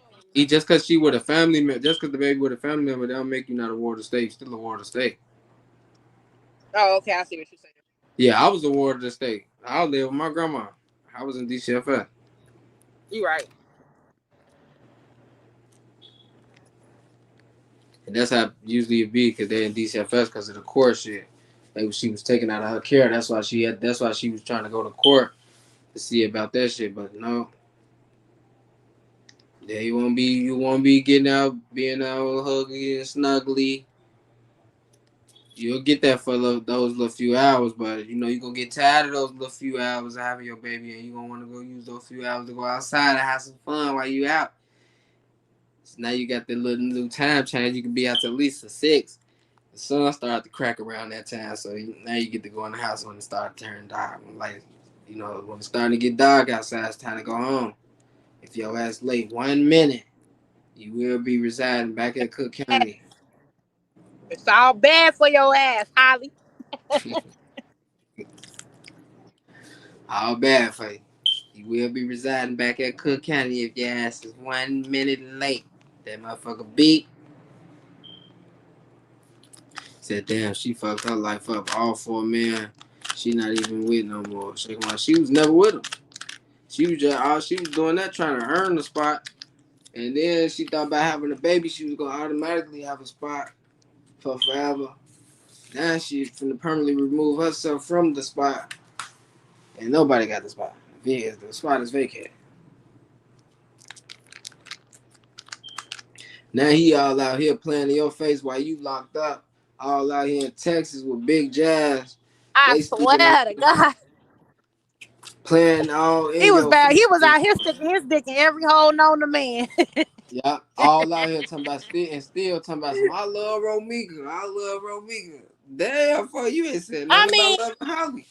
just because she with a family member, just because the baby with a family member, that don't make you not a ward of the state. You're still a ward of the state. Oh, okay. I see what you're saying. Yeah, I was a ward of the state. I lived with my grandma. I was in DCFS. You right. And that's how usually it be because they're in DCFS because of the court shit. Like she was taken out of her care. That's why she was trying to go to court to see about that shit. But no. Yeah, you won't be getting out, being out huggy and snuggly. You'll get that for those little few hours, but you're gonna get tired of those little few hours of having your baby, and you're gonna want to go use those few hours to go outside and have some fun while you out. So now you got the little time change. You can be out till at least to 6. The sun start to crack around that time, so now you get to go in the house when it starts to turn dark. Like, when it's starting to get dark outside, it's time to go home. If your ass late 1 minute, you will be residing back at Cook County. It's all bad for your ass, Holly. All bad for you. You will be residing back at Cook County if your ass is 1 minute late. That motherfucker beat. Said, damn, she fucked her life up all for a man she not even with no more. She was never with him. She was doing that trying to earn the spot. And then she thought about having a baby, she was gonna automatically have a spot for forever. Now she's finna permanently remove herself from the spot. And nobody got the spot. The spot is vacated. Now he all out here playing in your face while you locked up. All out here in Texas with Big Jazz. I swear to God. Playing all in He was your bad. face. He was out here sticking his dick in every hole known to man. Yeah, all out here talking about still talking about some, I love Romika. Damn, for you ain't said nothing about loving Holly.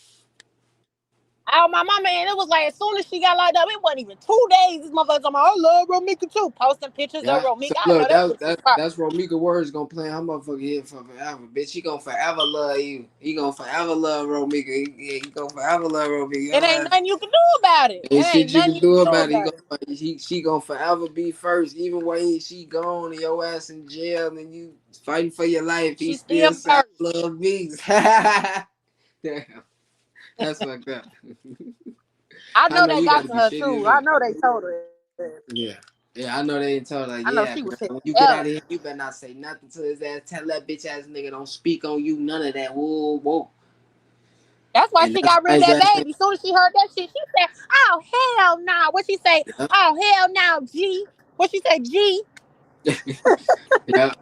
Oh, my mama, and it was like as soon as she got locked up, it wasn't even 2 days. This motherfucker talking about, I love Romika too. Posting pictures of Romika. So look, that's Romika words gonna play her motherfucking head for forever. Bitch, he gonna forever love you. He gonna forever love Romika. He gonna forever love Romika. It ain't nothing you can do about it. Ain't shit you can do about it. She gonna forever be first. Even when she gone and your ass in jail and you fighting for your life, he still love me. Damn. That's fucked up. I I know know they you got got to to be her shitty too. as I hell. know they told her. Yeah. Yeah, I know they ain't told her, I know yeah, she was girl, sitting when you get Ella. out of here, you better not say nothing to his ass. Tell that bitch ass nigga don't speak on you, none of that. Whoa, whoa. That's why And she that's got rid why of his that ass baby. As soon as she heard that shit, she said, "Oh hell no!" What she say? yeah. "Oh hell no, G." What she say? G, Yeah,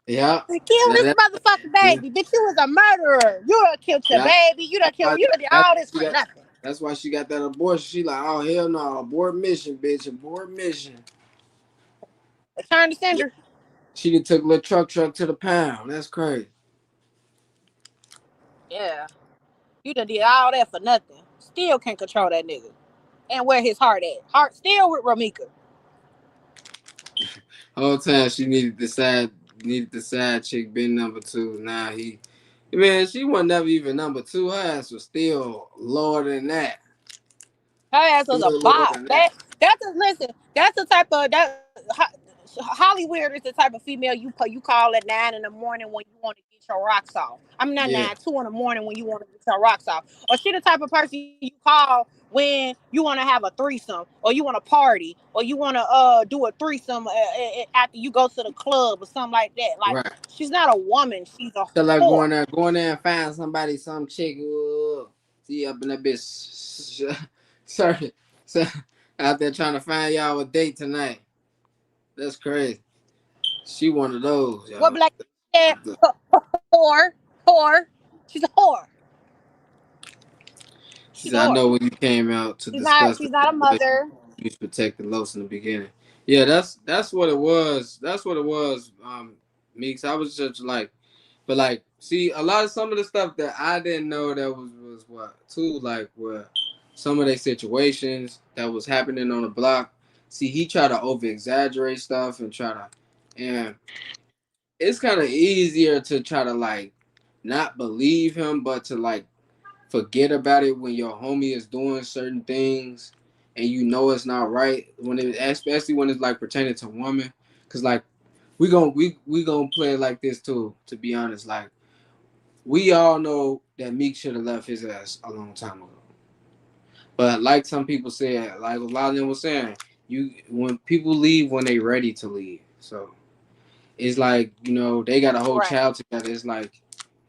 yeah. kill That, this that, motherfucking yeah, baby, bitch. You was a murderer. You done killed your yeah. baby. You done killed. You done did That's all why this she for got nothing. that's why she got that abortion. She like, oh hell no, abort mission, bitch, abort mission. Return to sender. She done took little truck to the pound. That's crazy. Yeah, you done did all that for nothing. Still can't control that nigga. And where his heart at? Heart still with Ramika. Whole time she needed the side chick been number two. Now man, she wasn't never even number two. Her ass was still lower than that. Her ass was a Still lower bop. than that. That's a listen. That's the type of that. Hollywood is the type of female you call at 9 in the morning when you want to get your rocks off. I mean not Yeah, 2 in the morning when you want to get your rocks off. Or she the type of person you call when you want to have a threesome or you want to party or you want to do a threesome after you go to the club or something like that. Like right. she's not a woman. She's a So like whore. going there and find somebody, some chick, see up in that bitch, sorry, so out there trying to find y'all a date tonight. That's crazy. She one of those, What y'all. black said? Whore, whore. She's a whore. She She's a said, I whore. know when you came out to She's not. discuss the She's not a situation, mother. you protected Los in the beginning. Yeah, that's what it was. That's what it was, Meeks. I was just like, but like, see, a lot of some of the stuff that I didn't know that was what too, like where some of the situations that was happening on the block. See, he tried to over exaggerate stuff and and it's kind of easier to try to like not believe him, but to like forget about it when your homie is doing certain things and you know it's not right when it especially when it's like pertaining to women because like we gonna play it like this too, to be honest. Like we all know that Meek should have left his ass a long time ago, but like some people said, like a lot of them was saying, you when people leave when they ready to leave. So it's like, they got a whole Right. child together. It's like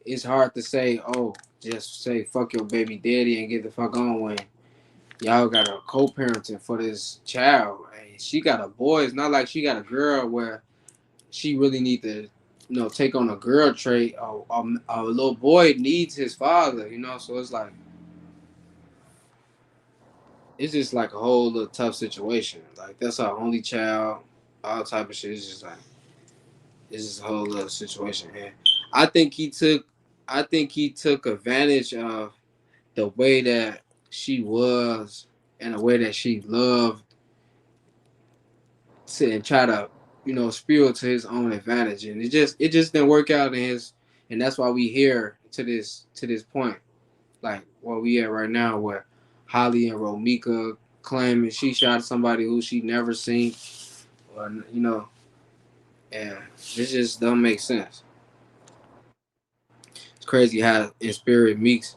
it's hard to say, oh, just say fuck your baby daddy and get the fuck on when y'all got a co-parenting for this child. And she got a boy. It's not like she got a girl where she really need to, take on a girl trait. A little boy needs his father, So it's just like a whole little tough situation. Like that's our only child, all type of shit. It's just a whole little situation. And I think he took, advantage of the way that she was and the way that she loved to and try to spew to his own advantage, and it just didn't work out in his, and that's why we here to this point, like where we at right now, where Holly and Romika claiming she shot somebody who she never seen, or and this just don't make sense. It's crazy how in spirit Meeks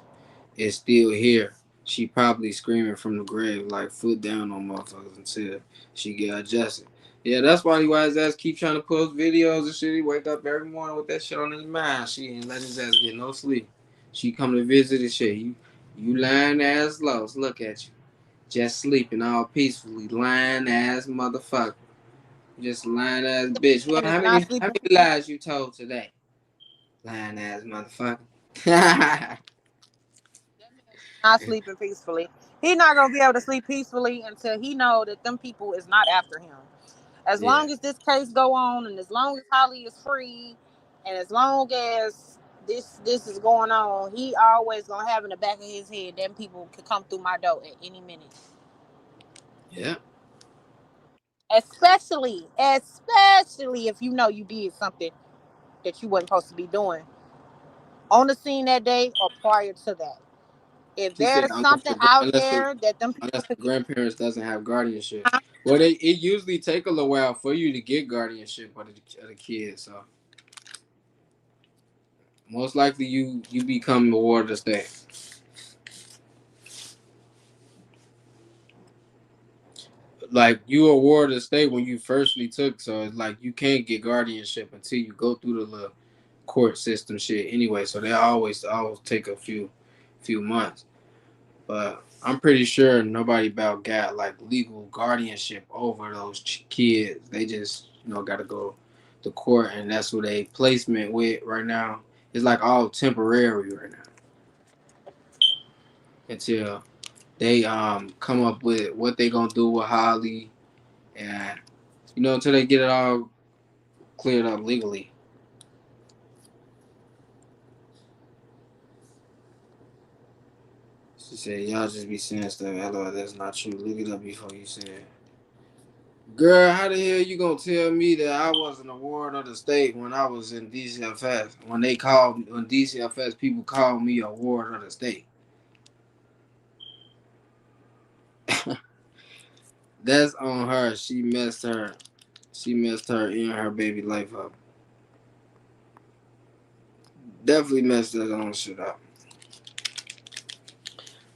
is still here. She probably screaming from the grave, like foot down on motherfuckers until she get adjusted. Yeah, that's why he his ass keep trying to post videos and shit. He wake up every morning with that shit on his mind. She ain't let his ass get no sleep. She come to visit and shit. You lying ass lows. Look at you. Just sleeping all peacefully. Lying ass motherfucker. Just lying ass bitch. Well, And how it's many not how sleeping. many lies you told today? Lying ass motherfucker. Yeah. Not sleeping peacefully. He's not gonna be able to sleep peacefully until he know that them people is not after him. As long as this case go on, and as long as Holly is free, and as long as this is going on, he always gonna have in the back of his head them people could come through my door at any minute. Yeah. Especially if you know you did something that you wasn't supposed to be doing on the scene that day or prior to that. If He said there's something out there that them people unless the could get, grandparents doesn't have guardianship. Well, it usually take a little while for you to get guardianship of the kid. So most likely you become the ward to stay. like you award a state when you firstly took, so it's like you can't get guardianship until you go through the little court system shit anyway. So they always take a few months. But I'm pretty sure nobody about got like legal guardianship over those kids. They just got to go to court, and that's who they placement with right now. It's like all temporary right now until they come up with what they gonna do with Holly, and until they get it all cleared up legally. She said, "Y'all just be saying stuff. Hello, that's not true. Look it up before you say it." Girl, how the hell you gonna tell me that I wasn't a ward of the state when I was in DCFS? When DCFS people called me a ward of the state. That's on her. She messed her. She messed her and her baby life up. Definitely messed that own shit up.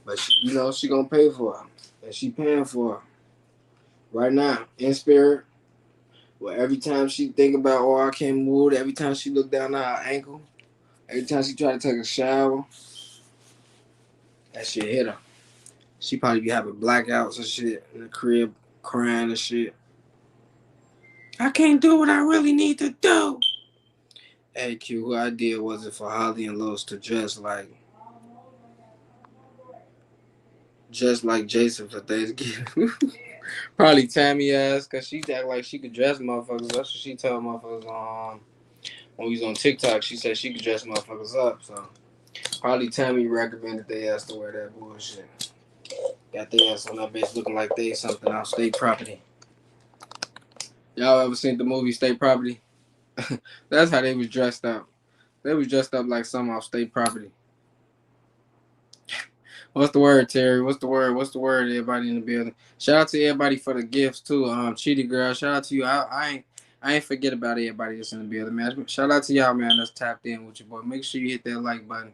But she gonna pay for it, and she paying for it right now in spirit. Well, every time she think about, oh, I can't move. Every time she look down at her ankle. Every time she try to take a shower, that shit hit her. She probably be having blackouts and shit in the crib, crying and shit. I can't do what I really need to do. Hey Q, who idea was it for Holly and Los to dress like Jason for Thanksgiving? Probably Tammy ass, cause she act like she could dress motherfuckers. That's what she told motherfuckers when we was on TikTok. She said she could dress motherfuckers up. So probably Tammy recommended they ass to wear that bullshit. Got their ass on that bitch looking like they something off state property. Y'all ever seen the movie State Property? That's how they was dressed up. They was dressed up like some off state property. What's the word, Terry? What's the word? What's the word, everybody in the building? Shout out to everybody for the gifts too. Cheetah Girl, shout out to you. I ain't forget about everybody that's in the building, man. Shout out to y'all, man, that's tapped in with your boy. Make sure you hit that like button.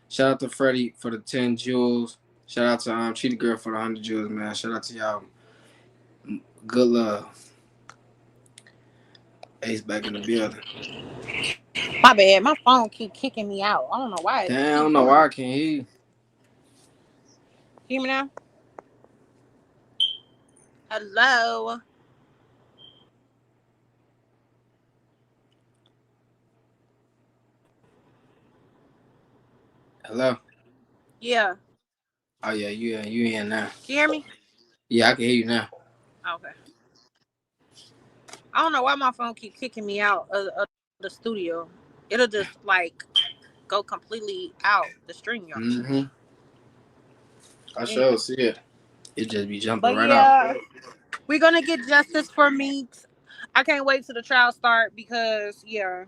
Shout out to Freddie for the 10 jewels. Shout out to Cheetah Girl for the 100 jewels, man. Shout out to y'all. Good love. Ace back in the building. My bad. My phone keep kicking me out. I don't know why. Damn, I don't know why I can't hear you. Hear me now? Hello. Hello? Yeah. Oh, yeah, you in now. Can you hear me? Yeah, I can hear you now. Okay. I don't know why my phone keep kicking me out of the studio. It'll just like go completely out the stream. Mm-hmm. I sure see it. It just be jumping But right yeah, out. we're gonna get justice for Meeks. I can't wait till the trial start because Yep.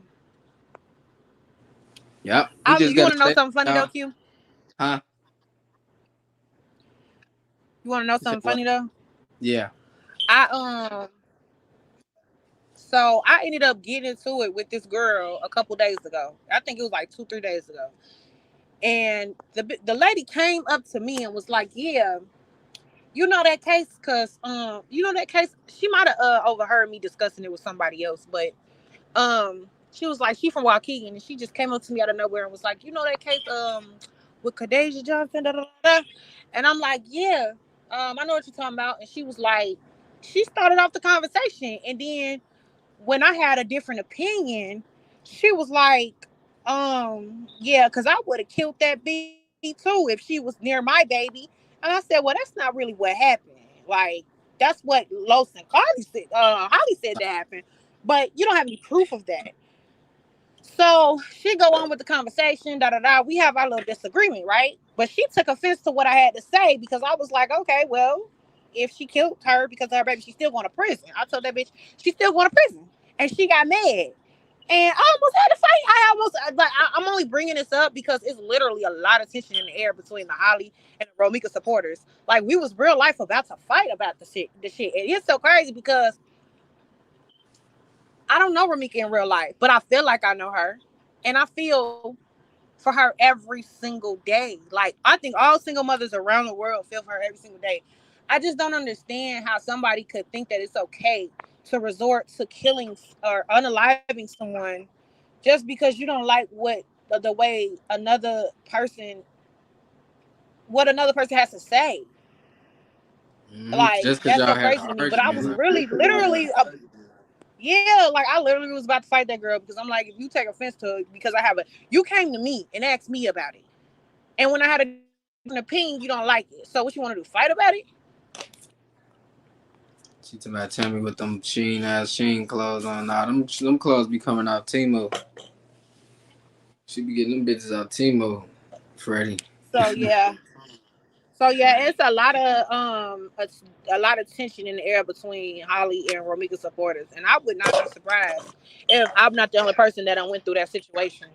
We just you got want to to know stay something funny though, out. Q? Huh? You want to know You said something what? funny though? Yeah. I So I ended up getting into it with this girl a couple days ago. I think it was like 2-3 days ago. And the lady came up to me and was like, "Yeah, you know that case, cause you know that case." She might have overheard me discussing it with somebody else, but she was like, she from Waukegan, and she just came up to me out of nowhere and was like, "You know that case with Kadasia Johnson, da, da, da, da?" And I'm like, "Yeah, I know what you're talking about." And she was like, she started off the conversation, and then when I had a different opinion, she was like, yeah, because I would have killed that bee too if she was near my baby. And I said, well, that's not really what happened. Like, that's what Los and Holly said that happened. But you don't have any proof of that. So she go on with the conversation, da da da. We have our little disagreement, right? But she took offense to what I had to say because I was like, okay, well, if she killed her because of her baby, she's still going to prison. I told that bitch she's still going to prison, and she got mad. And I almost had to fight. I'm only bringing this up because it's literally a lot of tension in the air between the Holly and the Romika supporters. Like we was real life about to fight about the shit. And it's so crazy because I don't know Romika in real life, but I feel like I know her, and I feel for her every single day. Like I think all single mothers around the world feel for her every single day. I just don't understand how somebody could think that it's okay to resort to killing or unaliving someone just because you don't like what the way another person has to say. Like Just because that's y'all so had crazy an to me. But I was argument. really, literally, yeah, like I literally was about to fight that girl because I'm like, if you take offense to it because you came to me and asked me about it, and when I had a different opinion, you don't like it. So what you want to do? Fight about it? She tell me with them Sheen clothes on. Nah, them clothes be coming out Timo. She be getting them bitches out Timo, Freddie. So yeah. So yeah, it's a lot of tension in the air between Holly and Romika supporters, and I would not be surprised if I'm not the only person that went through that situation.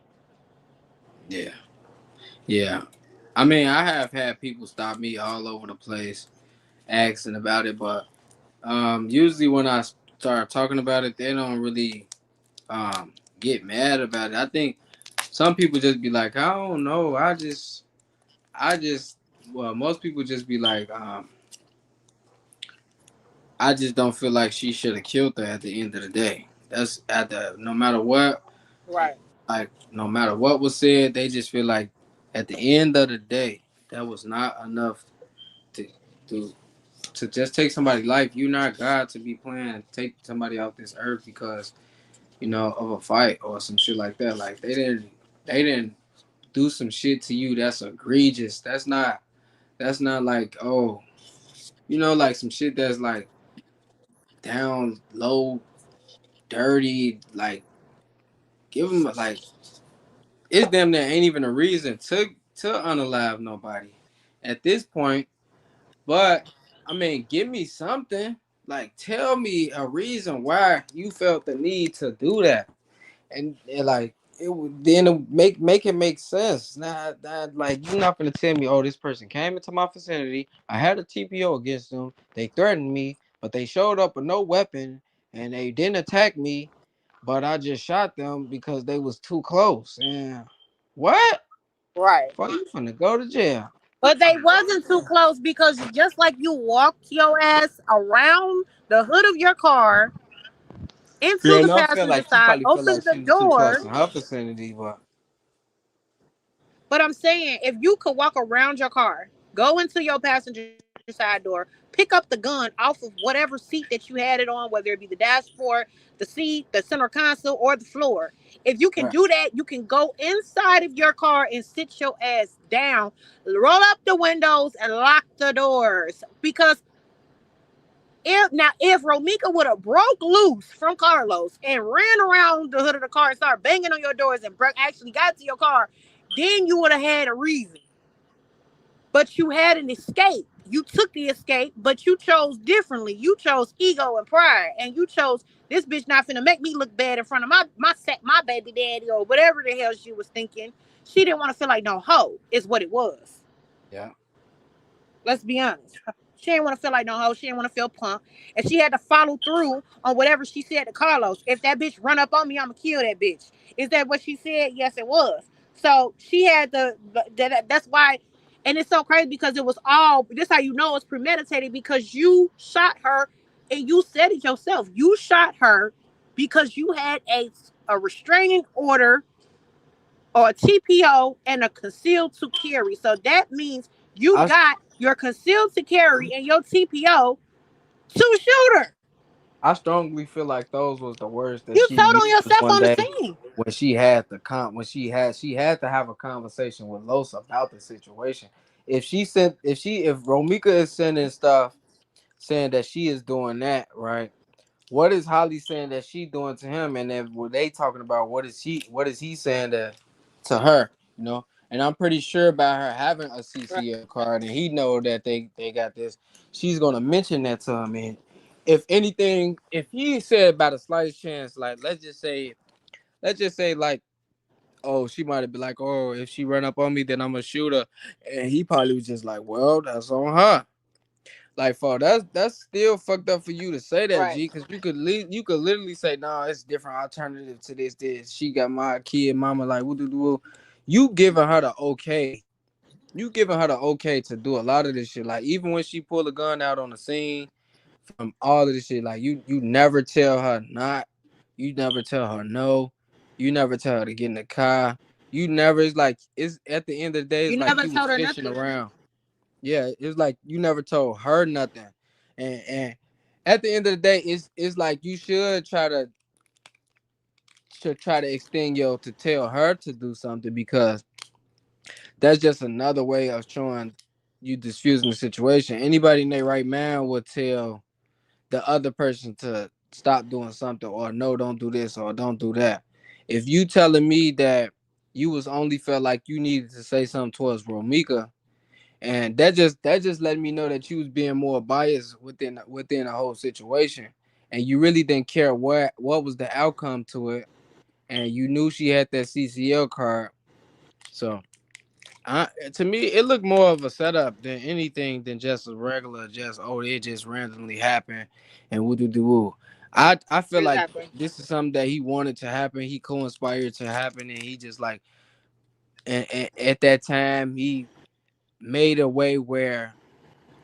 Yeah, yeah. I mean, I have had people stop me all over the place asking about it, but usually when I start talking about it, they don't really get mad about it. I think some people just be like, I don't know. I just, well, most people just be like, I just don't feel like she should have killed her at the end of the day. That's at the no matter what, Right. like no matter what was said, they just feel like at the end of the day, that was not enough to to to just take somebody's life. You're not God to be playing take somebody off this earth because of a fight or some shit like that. Like they didn't do some shit to you that's egregious. That's not like like some shit that's like down low, dirty. Like give them like it's them that ain't even a reason to unalive nobody at this point. But I mean, give me something. Like tell me a reason why you felt the need to do that. And like it would then make it make sense. Not like you're not gonna tell me, oh, this person came into my vicinity. I had a TPO against them. They threatened me, but they showed up with no weapon and they didn't attack me. But I just shot them because they was too close. And what? Right. Fuck, you finna go to jail. But they wasn't too close because just like you walked your ass around the hood of your car into Yeah, the and I feel passenger like she side, probably felt opened like the she was too close door. in her vicinity, but But I'm saying, if you could walk around your car, go into your passenger side door, pick up the gun off of whatever seat that you had it on, whether it be the dashboard, the seat, the center console, or the floor. If you can right. do that, you can go inside of your car and sit your ass down, roll up the windows, and lock the doors. Because if Romika would have broke loose from Carlos and ran around the hood of the car and started banging on your doors and actually got to your car, then you would have had a reason. But you had an escape. You took the escape, but you chose differently. You chose ego and pride, and you chose this bitch not finna make me look bad in front of my baby daddy or whatever the hell she was thinking. She didn't want to feel like no hoe. Is what it was. Yeah. Let's be honest. She didn't want to feel like no hoe. She didn't want to feel punk. And she had to follow through on whatever she said to Carlos. If that bitch run up on me, I'm going to kill that bitch. Is that what she said? Yes, it was. So she had that's why. And it's so crazy because it was all, this how you know it's premeditated because you shot her and you said it yourself. You shot her because you had a restraining order or a TPO and a concealed to carry. So that means you I got your concealed to carry and your TPO to shoot her. I strongly feel like those was the words that You she told used on yourself one on the day scene. when she had the when she had to have a conversation with Los about the situation. If Romika is sending stuff saying that she is doing that, right? What is Holly saying that she doing to him? And then were they talking about what is he saying to her? And I'm pretty sure about her having a Right. CCL card and he know that they got this. She's gonna mention that to him. And if anything, if he said about a slight chance, like let's just say like, oh, she might have been like, oh, if she run up on me, then I'm gonna shoot her. And he probably was just like, well, that's on her. Like, for that's still fucked up for you to say that, Right. G, because you could literally say, no, it's different alternative to this. She got my kid, mama, like, woo. You giving her the okay you giving her the okay to do a lot of this shit. Like even when she pulled a gun out on the scene from all of this shit, like you never tell her not, you never tell her no, you never tell her to get in the car. You never. It's like it's at the end of the day, You it's like never you was told her fishing nothing. around. Yeah, it's like you never told her nothing, and at the end of the day, it's like you should try to extend your to tell her to do something because that's just another way of showing you diffusing the situation. Anybody in their right mind will tell the other person to stop doing something or no, don't do this or don't do that. If you telling me that you was only felt like you needed to say something towards Romika, and that just let me know that you was being more biased within the whole situation, and you really didn't care what was the outcome to it, and you knew she had that CCL card. So to me, it looked more of a setup than anything than just a regular, just oh, it just randomly happened, and woo doo doo woo. I feel like Exactly. this is something that he wanted to happen. He co-inspired to happen, and he just like, and at that time, he made a way where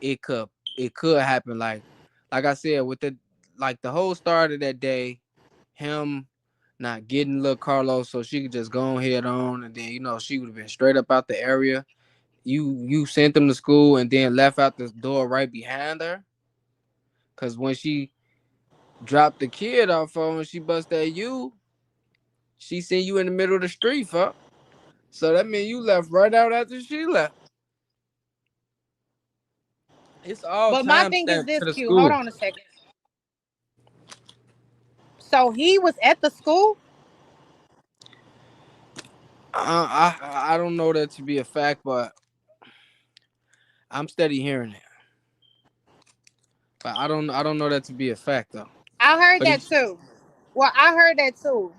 it could it could happen. Like I said, with the whole start of that day, him not getting little Carlos so she could just go ahead on, and then she would have been straight up out the area. You sent them to school and then left out the door right behind her. Cause when she dropped the kid off her when she busted at you, she seen you in the middle of the street, fuck. So that means you left right out after she left. It's all But my time thing is stamped to this, the Q. Hold school. on a second. So he was at the school. I don't know that to be a fact, but I'm steady hearing it. But I don't know that to be a fact though. I heard But that too. Well, I heard that too.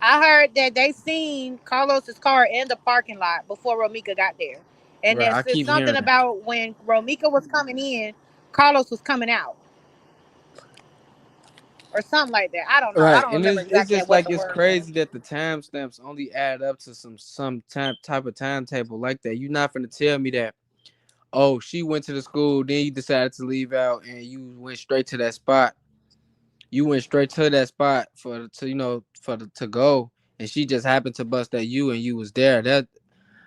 I heard that they seen Carlos's car in the parking lot before Romika got there, and right, there's I just keep something hearing that. about when Romika was coming in, Carlos was coming out, or something like that. I don't know. I Right, don't and remember it's exactly just what like the it's word was. crazy that the timestamps only add up to some type of timetable like that. You're not gonna tell me that. Oh, she went to the school, then you decided to leave out, and you went straight to that spot. You went straight to that spot to go, and she just happened to bust at you, and you was there. That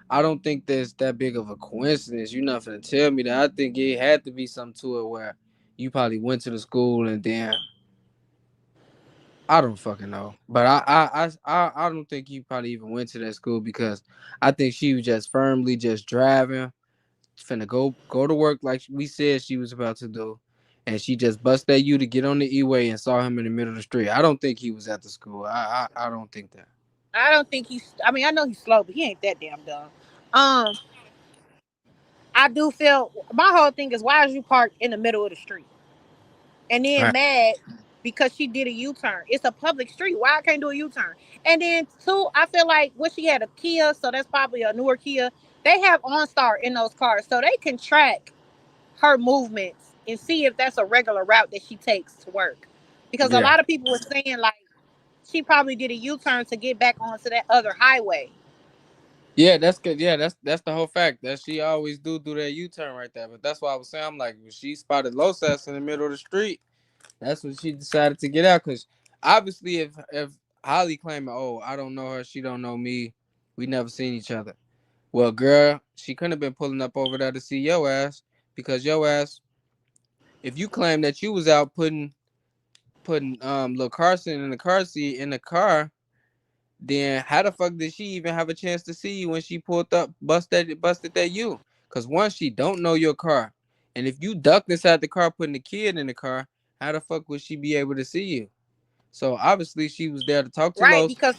I don't think that's that big of a coincidence. You're not gonna tell me that. I think it had to be something to it where you probably went to the school and then I don't fucking know, but I don't think you probably even went to that school because I think she was just firmly just driving, finna go to work like we said she was about to do, and she just busted at you to get on the E-way and saw him in the middle of the street. I don't think he was at the school. I don't think that. I don't think he's. I mean, I know he's slow, but he ain't that damn dumb. Um, I do feel my whole thing is why is you parked in the middle of the street and then Right. mad because she did a U turn? It's a public street. Why I can't do a U turn? And then two, I feel like when she had a Kia, so that's probably a newer Kia. They have OnStar in those cars, so they can track her movements and see if that's a regular route that she takes to work. Because a Yeah. lot of people were saying like she probably did a U turn to get back onto that other highway. Yeah, that's good. Yeah, that's the whole fact that she always do that U-turn right there. But that's why I was saying I'm like when she spotted Losas in the middle of the street. That's when she decided to get out because obviously, if Holly claiming, "Oh, I don't know her, she don't know me, we never seen each other." Well, girl, she couldn't have been pulling up over there to see your ass because your ass. If you claim that you was out putting little Carson in the car seat in the car, then how the fuck did she even have a chance to see you when she pulled up, busted that you? Cause once she don't know your car, and if you ducked inside the car putting the kid in the car, how the fuck would she be able to see you? So obviously she was there to talk to Right, Los, because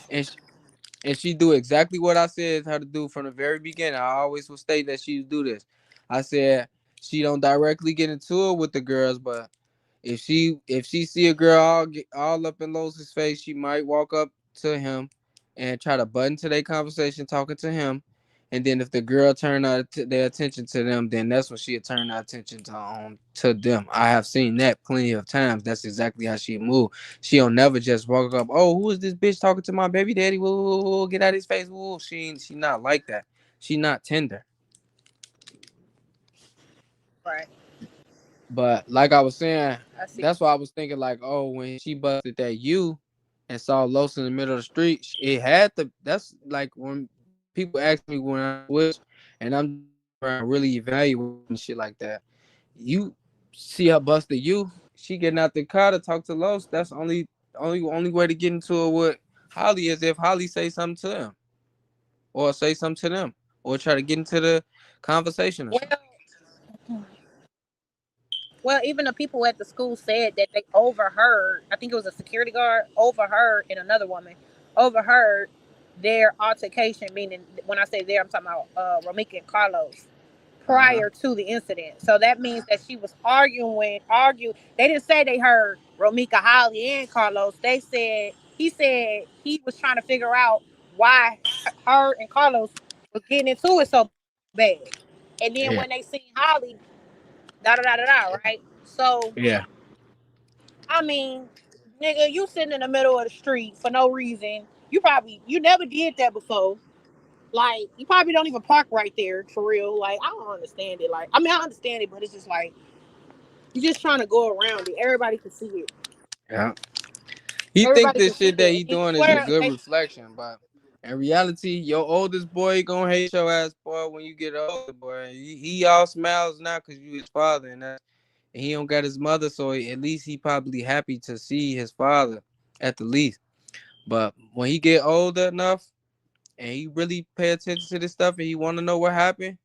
and she do exactly what I said her to do from the very beginning. I always will state that she would do this. I said she don't directly get into it with the girls, but if she see a girl all up in Los's face, she might walk up to him and try to button to their conversation talking to him. And then if the girl turn their attention to them, then that's when she'll turn her attention to them. I have seen that plenty of times. That's exactly how she move. She'll never just walk up. Oh, who is this bitch talking to my baby daddy? Whoa, whoa, whoa, get out of his face. Whoa. She not like that. She not tender. Right. But like I was saying, I see. that's why I was thinking like, oh, when she busted that U and saw Los in the middle of the street, it had to. That's like when people ask me when I switch, and I'm just going around really evaluating shit like that. You see her busted U, she getting out the car to talk to Los. That's only way to get into it with Holly is if Holly say something to him or say something to them or try to get into the conversation or Well, something. well, even the people at the school said that they overheard. I think it was a security guard overheard and another woman overheard their altercation. Meaning, when I say there, I'm talking about Romika and Carlos Uh-huh. prior to the incident. So that means that she was argue. They didn't say they heard Romika, Holly, and Carlos. They said he was trying to figure out why her and Carlos was getting into it so bad. And then when they seen Yeah. Holly, right? So Yeah. I mean, nigga, you sitting in the middle of the street for no reason. You never did that before. Like, you probably don't even park right there for real. Like, I don't understand it. Like, I mean, I understand it, but it's just like you're just trying to go around it. Everybody can see it. Yeah. He think Everybody can this see shit that it. he And you doing is a swear, good reflection, but in reality, your oldest boy gonna hate your ass, boy, when you get older, boy. He all smiles now because you his father, and he don't got his mother, so at least he probably happy to see his father at the least. But when he get older enough and he really pay attention to this stuff and he want to know what happened,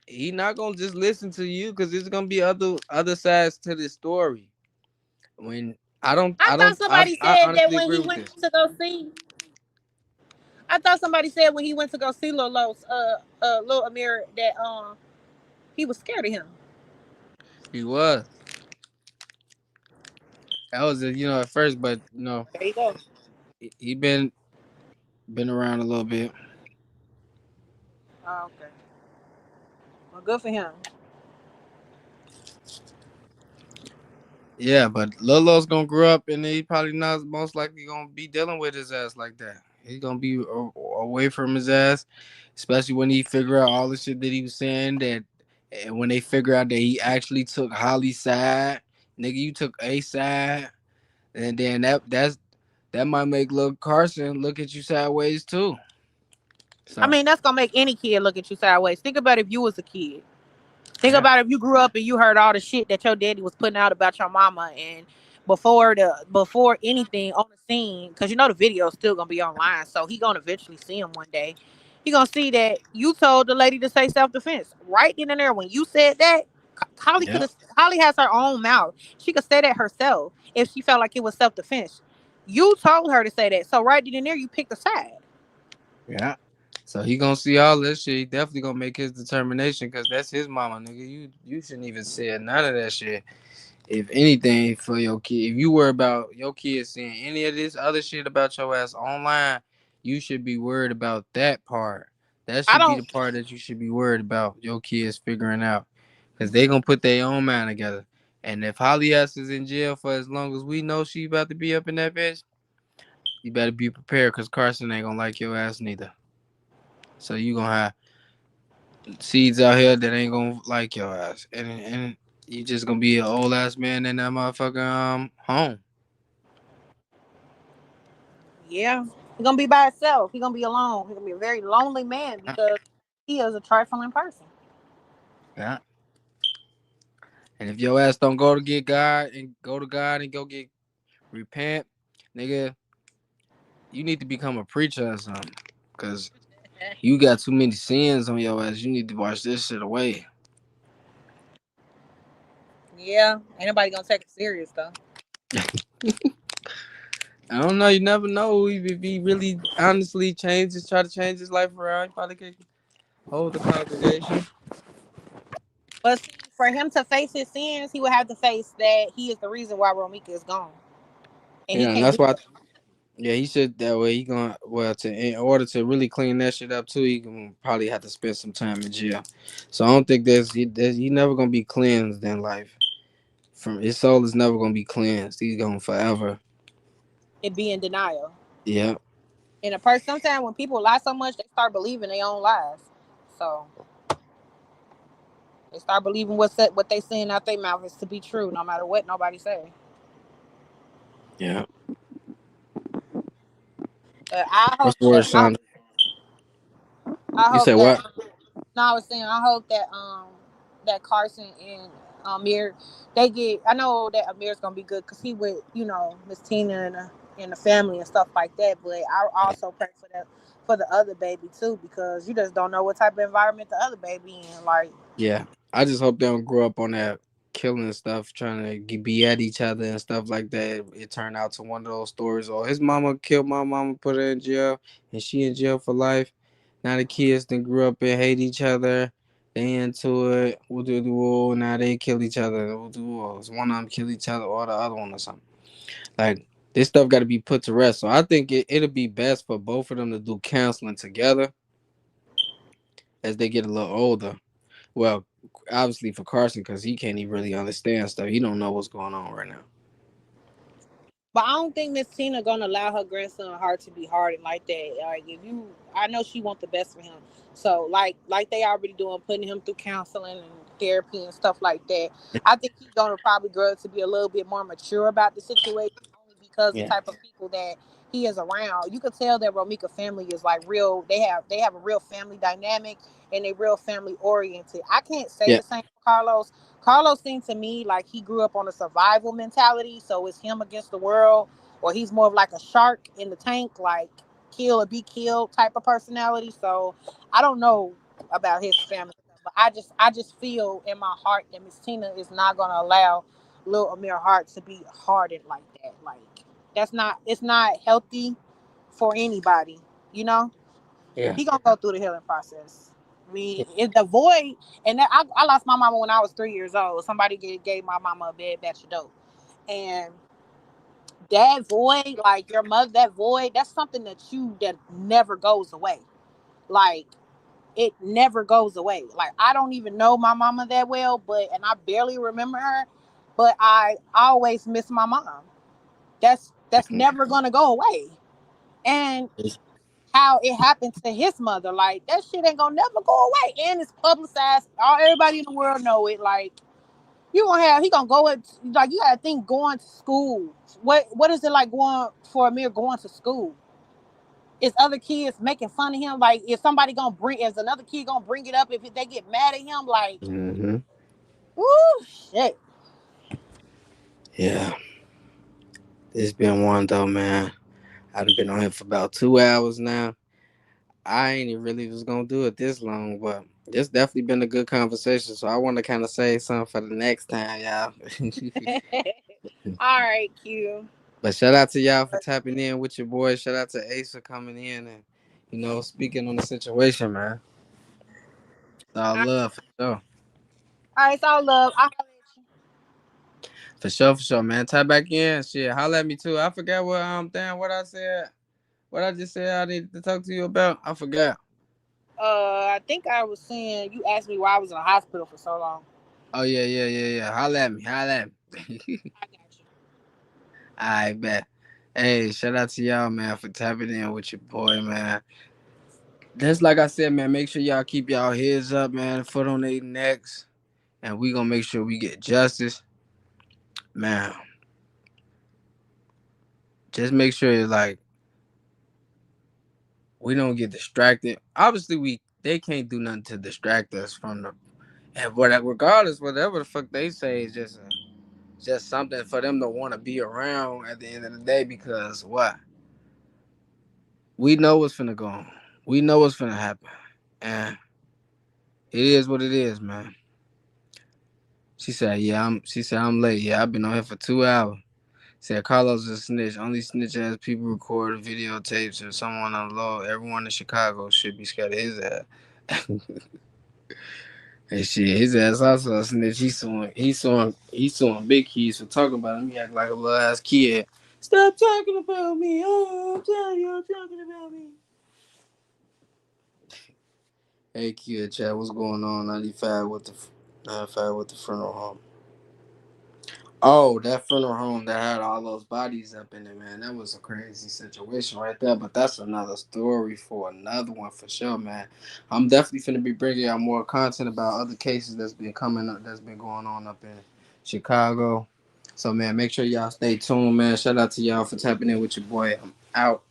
he not gonna just listen to you because there's gonna be other sides to this story. When I thought somebody I said that honestly when agree he with went this. to go see. I thought somebody said when he went to go see Lil Amir that he was scared of him. He was. That was at first, but There you go. he been around a little bit. Oh, okay. Well, good for him. Yeah, but Lolo's gonna grow up and he probably not most likely gonna be dealing with his ass like that. He's gonna be away from his ass, especially when he figure out all the shit that he was saying. That and when they figure out that he actually took Holly's side, nigga, you took a side, and then that might make Lil Carson look at you sideways too. I So mean, that's gonna make any kid look at you sideways. Think about if you was a kid. Think yeah, about if you grew up and you heard all the shit that your daddy was putting out about your mama, and before anything on the scene, because you know the video's still gonna be online, so he gonna eventually see him one day. He gonna see that you told the lady to say self defense right then and there. When you said that, yeah, Holly has her own mouth. She could say that herself if she felt like it was self defense. You told her to say that, so right then and there you picked a side. yeah. So he gonna see all this shit. He definitely gonna make his determination because that's his mama, nigga. You shouldn't even say none of that shit. If anything, for your kid, if you worry about your kids seeing any of this other shit about your ass online, you should be worried about that part. That I should be the don't. part that you should be worried about your kids figuring out, because they gonna put their own mind together. And if Holly ass is in jail for as long as we know she about to be up in that bitch, you better be prepared because Carson ain't gonna like your ass neither. So you gonna have seeds out here that ain't gonna like your ass, and you just gonna be an old ass man in that motherfucker home. Yeah, he's gonna be by himself. He's gonna be alone. He's gonna be a very lonely man Yeah, because he is a trifling person. yeah. And if your ass don't go to get God and go to God and go get repent, nigga, you need to become a preacher or something, cause you got too many sins on your ass. You need to wash this shit away. Yeah, ain't nobody gonna take it serious though. I don't know. You never know if he really honestly try to change his life around. He probably could hold the congregation. But see, for him to face his sins, he would have to face that he is the reason why Romika is gone, and he Yeah, and can't that's do why. that. Yeah, he should that way. He gonna to in order to really clean that shit up too. He gonna probably have to spend some time in jail. So I don't think he never gonna be cleansed in life. From his soul is never gonna be cleansed. He's gonna forever. It be in denial. Yeah, And a person, sometimes when people lie so much, they start believing their own lies. So They start believing what they saying out their mouth is to be true, no matter what nobody say. Yeah. But I What's hope the word, that Sean? I You hope said that what? no, I was saying I hope that that Carson and Amir they get. I know that Amir's gonna be good because he with Miss Tina and the family and stuff like that. But I also pray for the other baby too because you just don't know what type of environment the other baby in. Like Yeah. I just hope they don't grow up on that killing stuff, trying to be at each other and stuff like that. It turned out to one of those stories. Or his mama killed my mama, put her in jail, and she in jail for life. Now the kids then grew up and hate each other. They into it. We'll do the war. Now they kill each other. We'll do wars. One of them kill each other or the other one or something. Like this stuff got to be put to rest. So I think it'll be best for both of them to do counseling together as they get a little older. Well, obviously for Carson because he can't even really understand stuff. He don't know what's going on right now. But I don't think Miss Tina gonna allow her grandson heart to be hardened like that. Like if you, I know she want the best for him. So like they already doing, putting him through counseling and therapy and stuff like that. I think he's gonna probably grow up to be a little bit more mature about the situation, only because the Yeah. type of people that he is around. You could tell that Romika family is like real. They have a real family dynamic and they real family oriented. I can't say Yeah. the same for Carlos. Carlos seemed to me like he grew up on a survival mentality, so it's him against the world, or he's more of like a shark in the tank, like kill or be killed type of personality. So I don't know about his family, but I just feel in my heart that Miss Tina is not gonna allow Lil Amir Hart to be hardened like that. Like it's not healthy for anybody, you know? Yeah. He gonna go through the healing process. I mean, it's the void, and I lost my mama when I was 3 years old. Somebody gave my mama a bad batch of dope, and that void, like your mother, that void, that's something that never goes away. Like it never goes away. Like I don't even know my mama that well, and I barely remember her, but I always miss my mom. That's never gonna go away, and how it happened to his mother. Like that shit ain't gonna never go away, and it's publicized. All everybody in the world know it. Like he gonna go at, like you gotta think going to school. What is it like going for Amir going to school? Is other kids making fun of him? Like is another kid gonna bring it up if they get mad at him? Like, Mm-hmm. ooh shit. Yeah. It's been one though, man. I've been on here for about 2 hours now. I ain't even really was gonna do it this long, but it's definitely been a good conversation. So I want to kind of say something for the next time, y'all. All right, Q. But shout out to y'all for tapping in with your boy. Shout out to Ace for coming in and speaking on the situation, man. It's all All love for sure. right, it's all love. I holler at you. For sure, man. Tap back in. Shit, holla at me too. I forgot what damn what I said. What I just said I needed to talk to you about. I forgot. I think I was saying you asked me why I was in the hospital for so long. Oh yeah. Holla at me. Holla at me. I got you. I bet. Hey, shout out to y'all, man, for tapping in with your boy, man. Just like I said, man, make sure y'all keep y'all heads up, man, foot on their necks, and we gonna make sure we get justice, man. Just make sure like we don't get distracted. Obviously, they can't do nothing to distract us from the and whatever. Regardless, whatever the fuck they say is just something for them to want to be around at the end of the day because what we know what's finna go on. We know what's finna happen, and it is what it is, man. She said, "Yeah, I'm." She said, "I'm late. Yeah, I've been on here for 2 hours." Said Carlos is a snitch. Only snitch ass people record videotapes or someone on the low. Everyone in Chicago should be scared of his ass. And shit, his ass also a snitch. He's suing Big Keys for talking about him. He act like a little ass kid. Stop talking about me. Oh, I'm telling you, I'm talking about me. Hey, kid, chat, what's going on? 95 with the funeral home. Oh, that funeral home that had all those bodies up in it, man. That was a crazy situation right there. But that's another story for another one for sure, man. I'm definitely finna be bringing y'all more content about other cases that's been coming up, that's been going on up in Chicago. So, man, make sure y'all stay tuned, man. Shout out to y'all for tapping in with your boy. I'm out.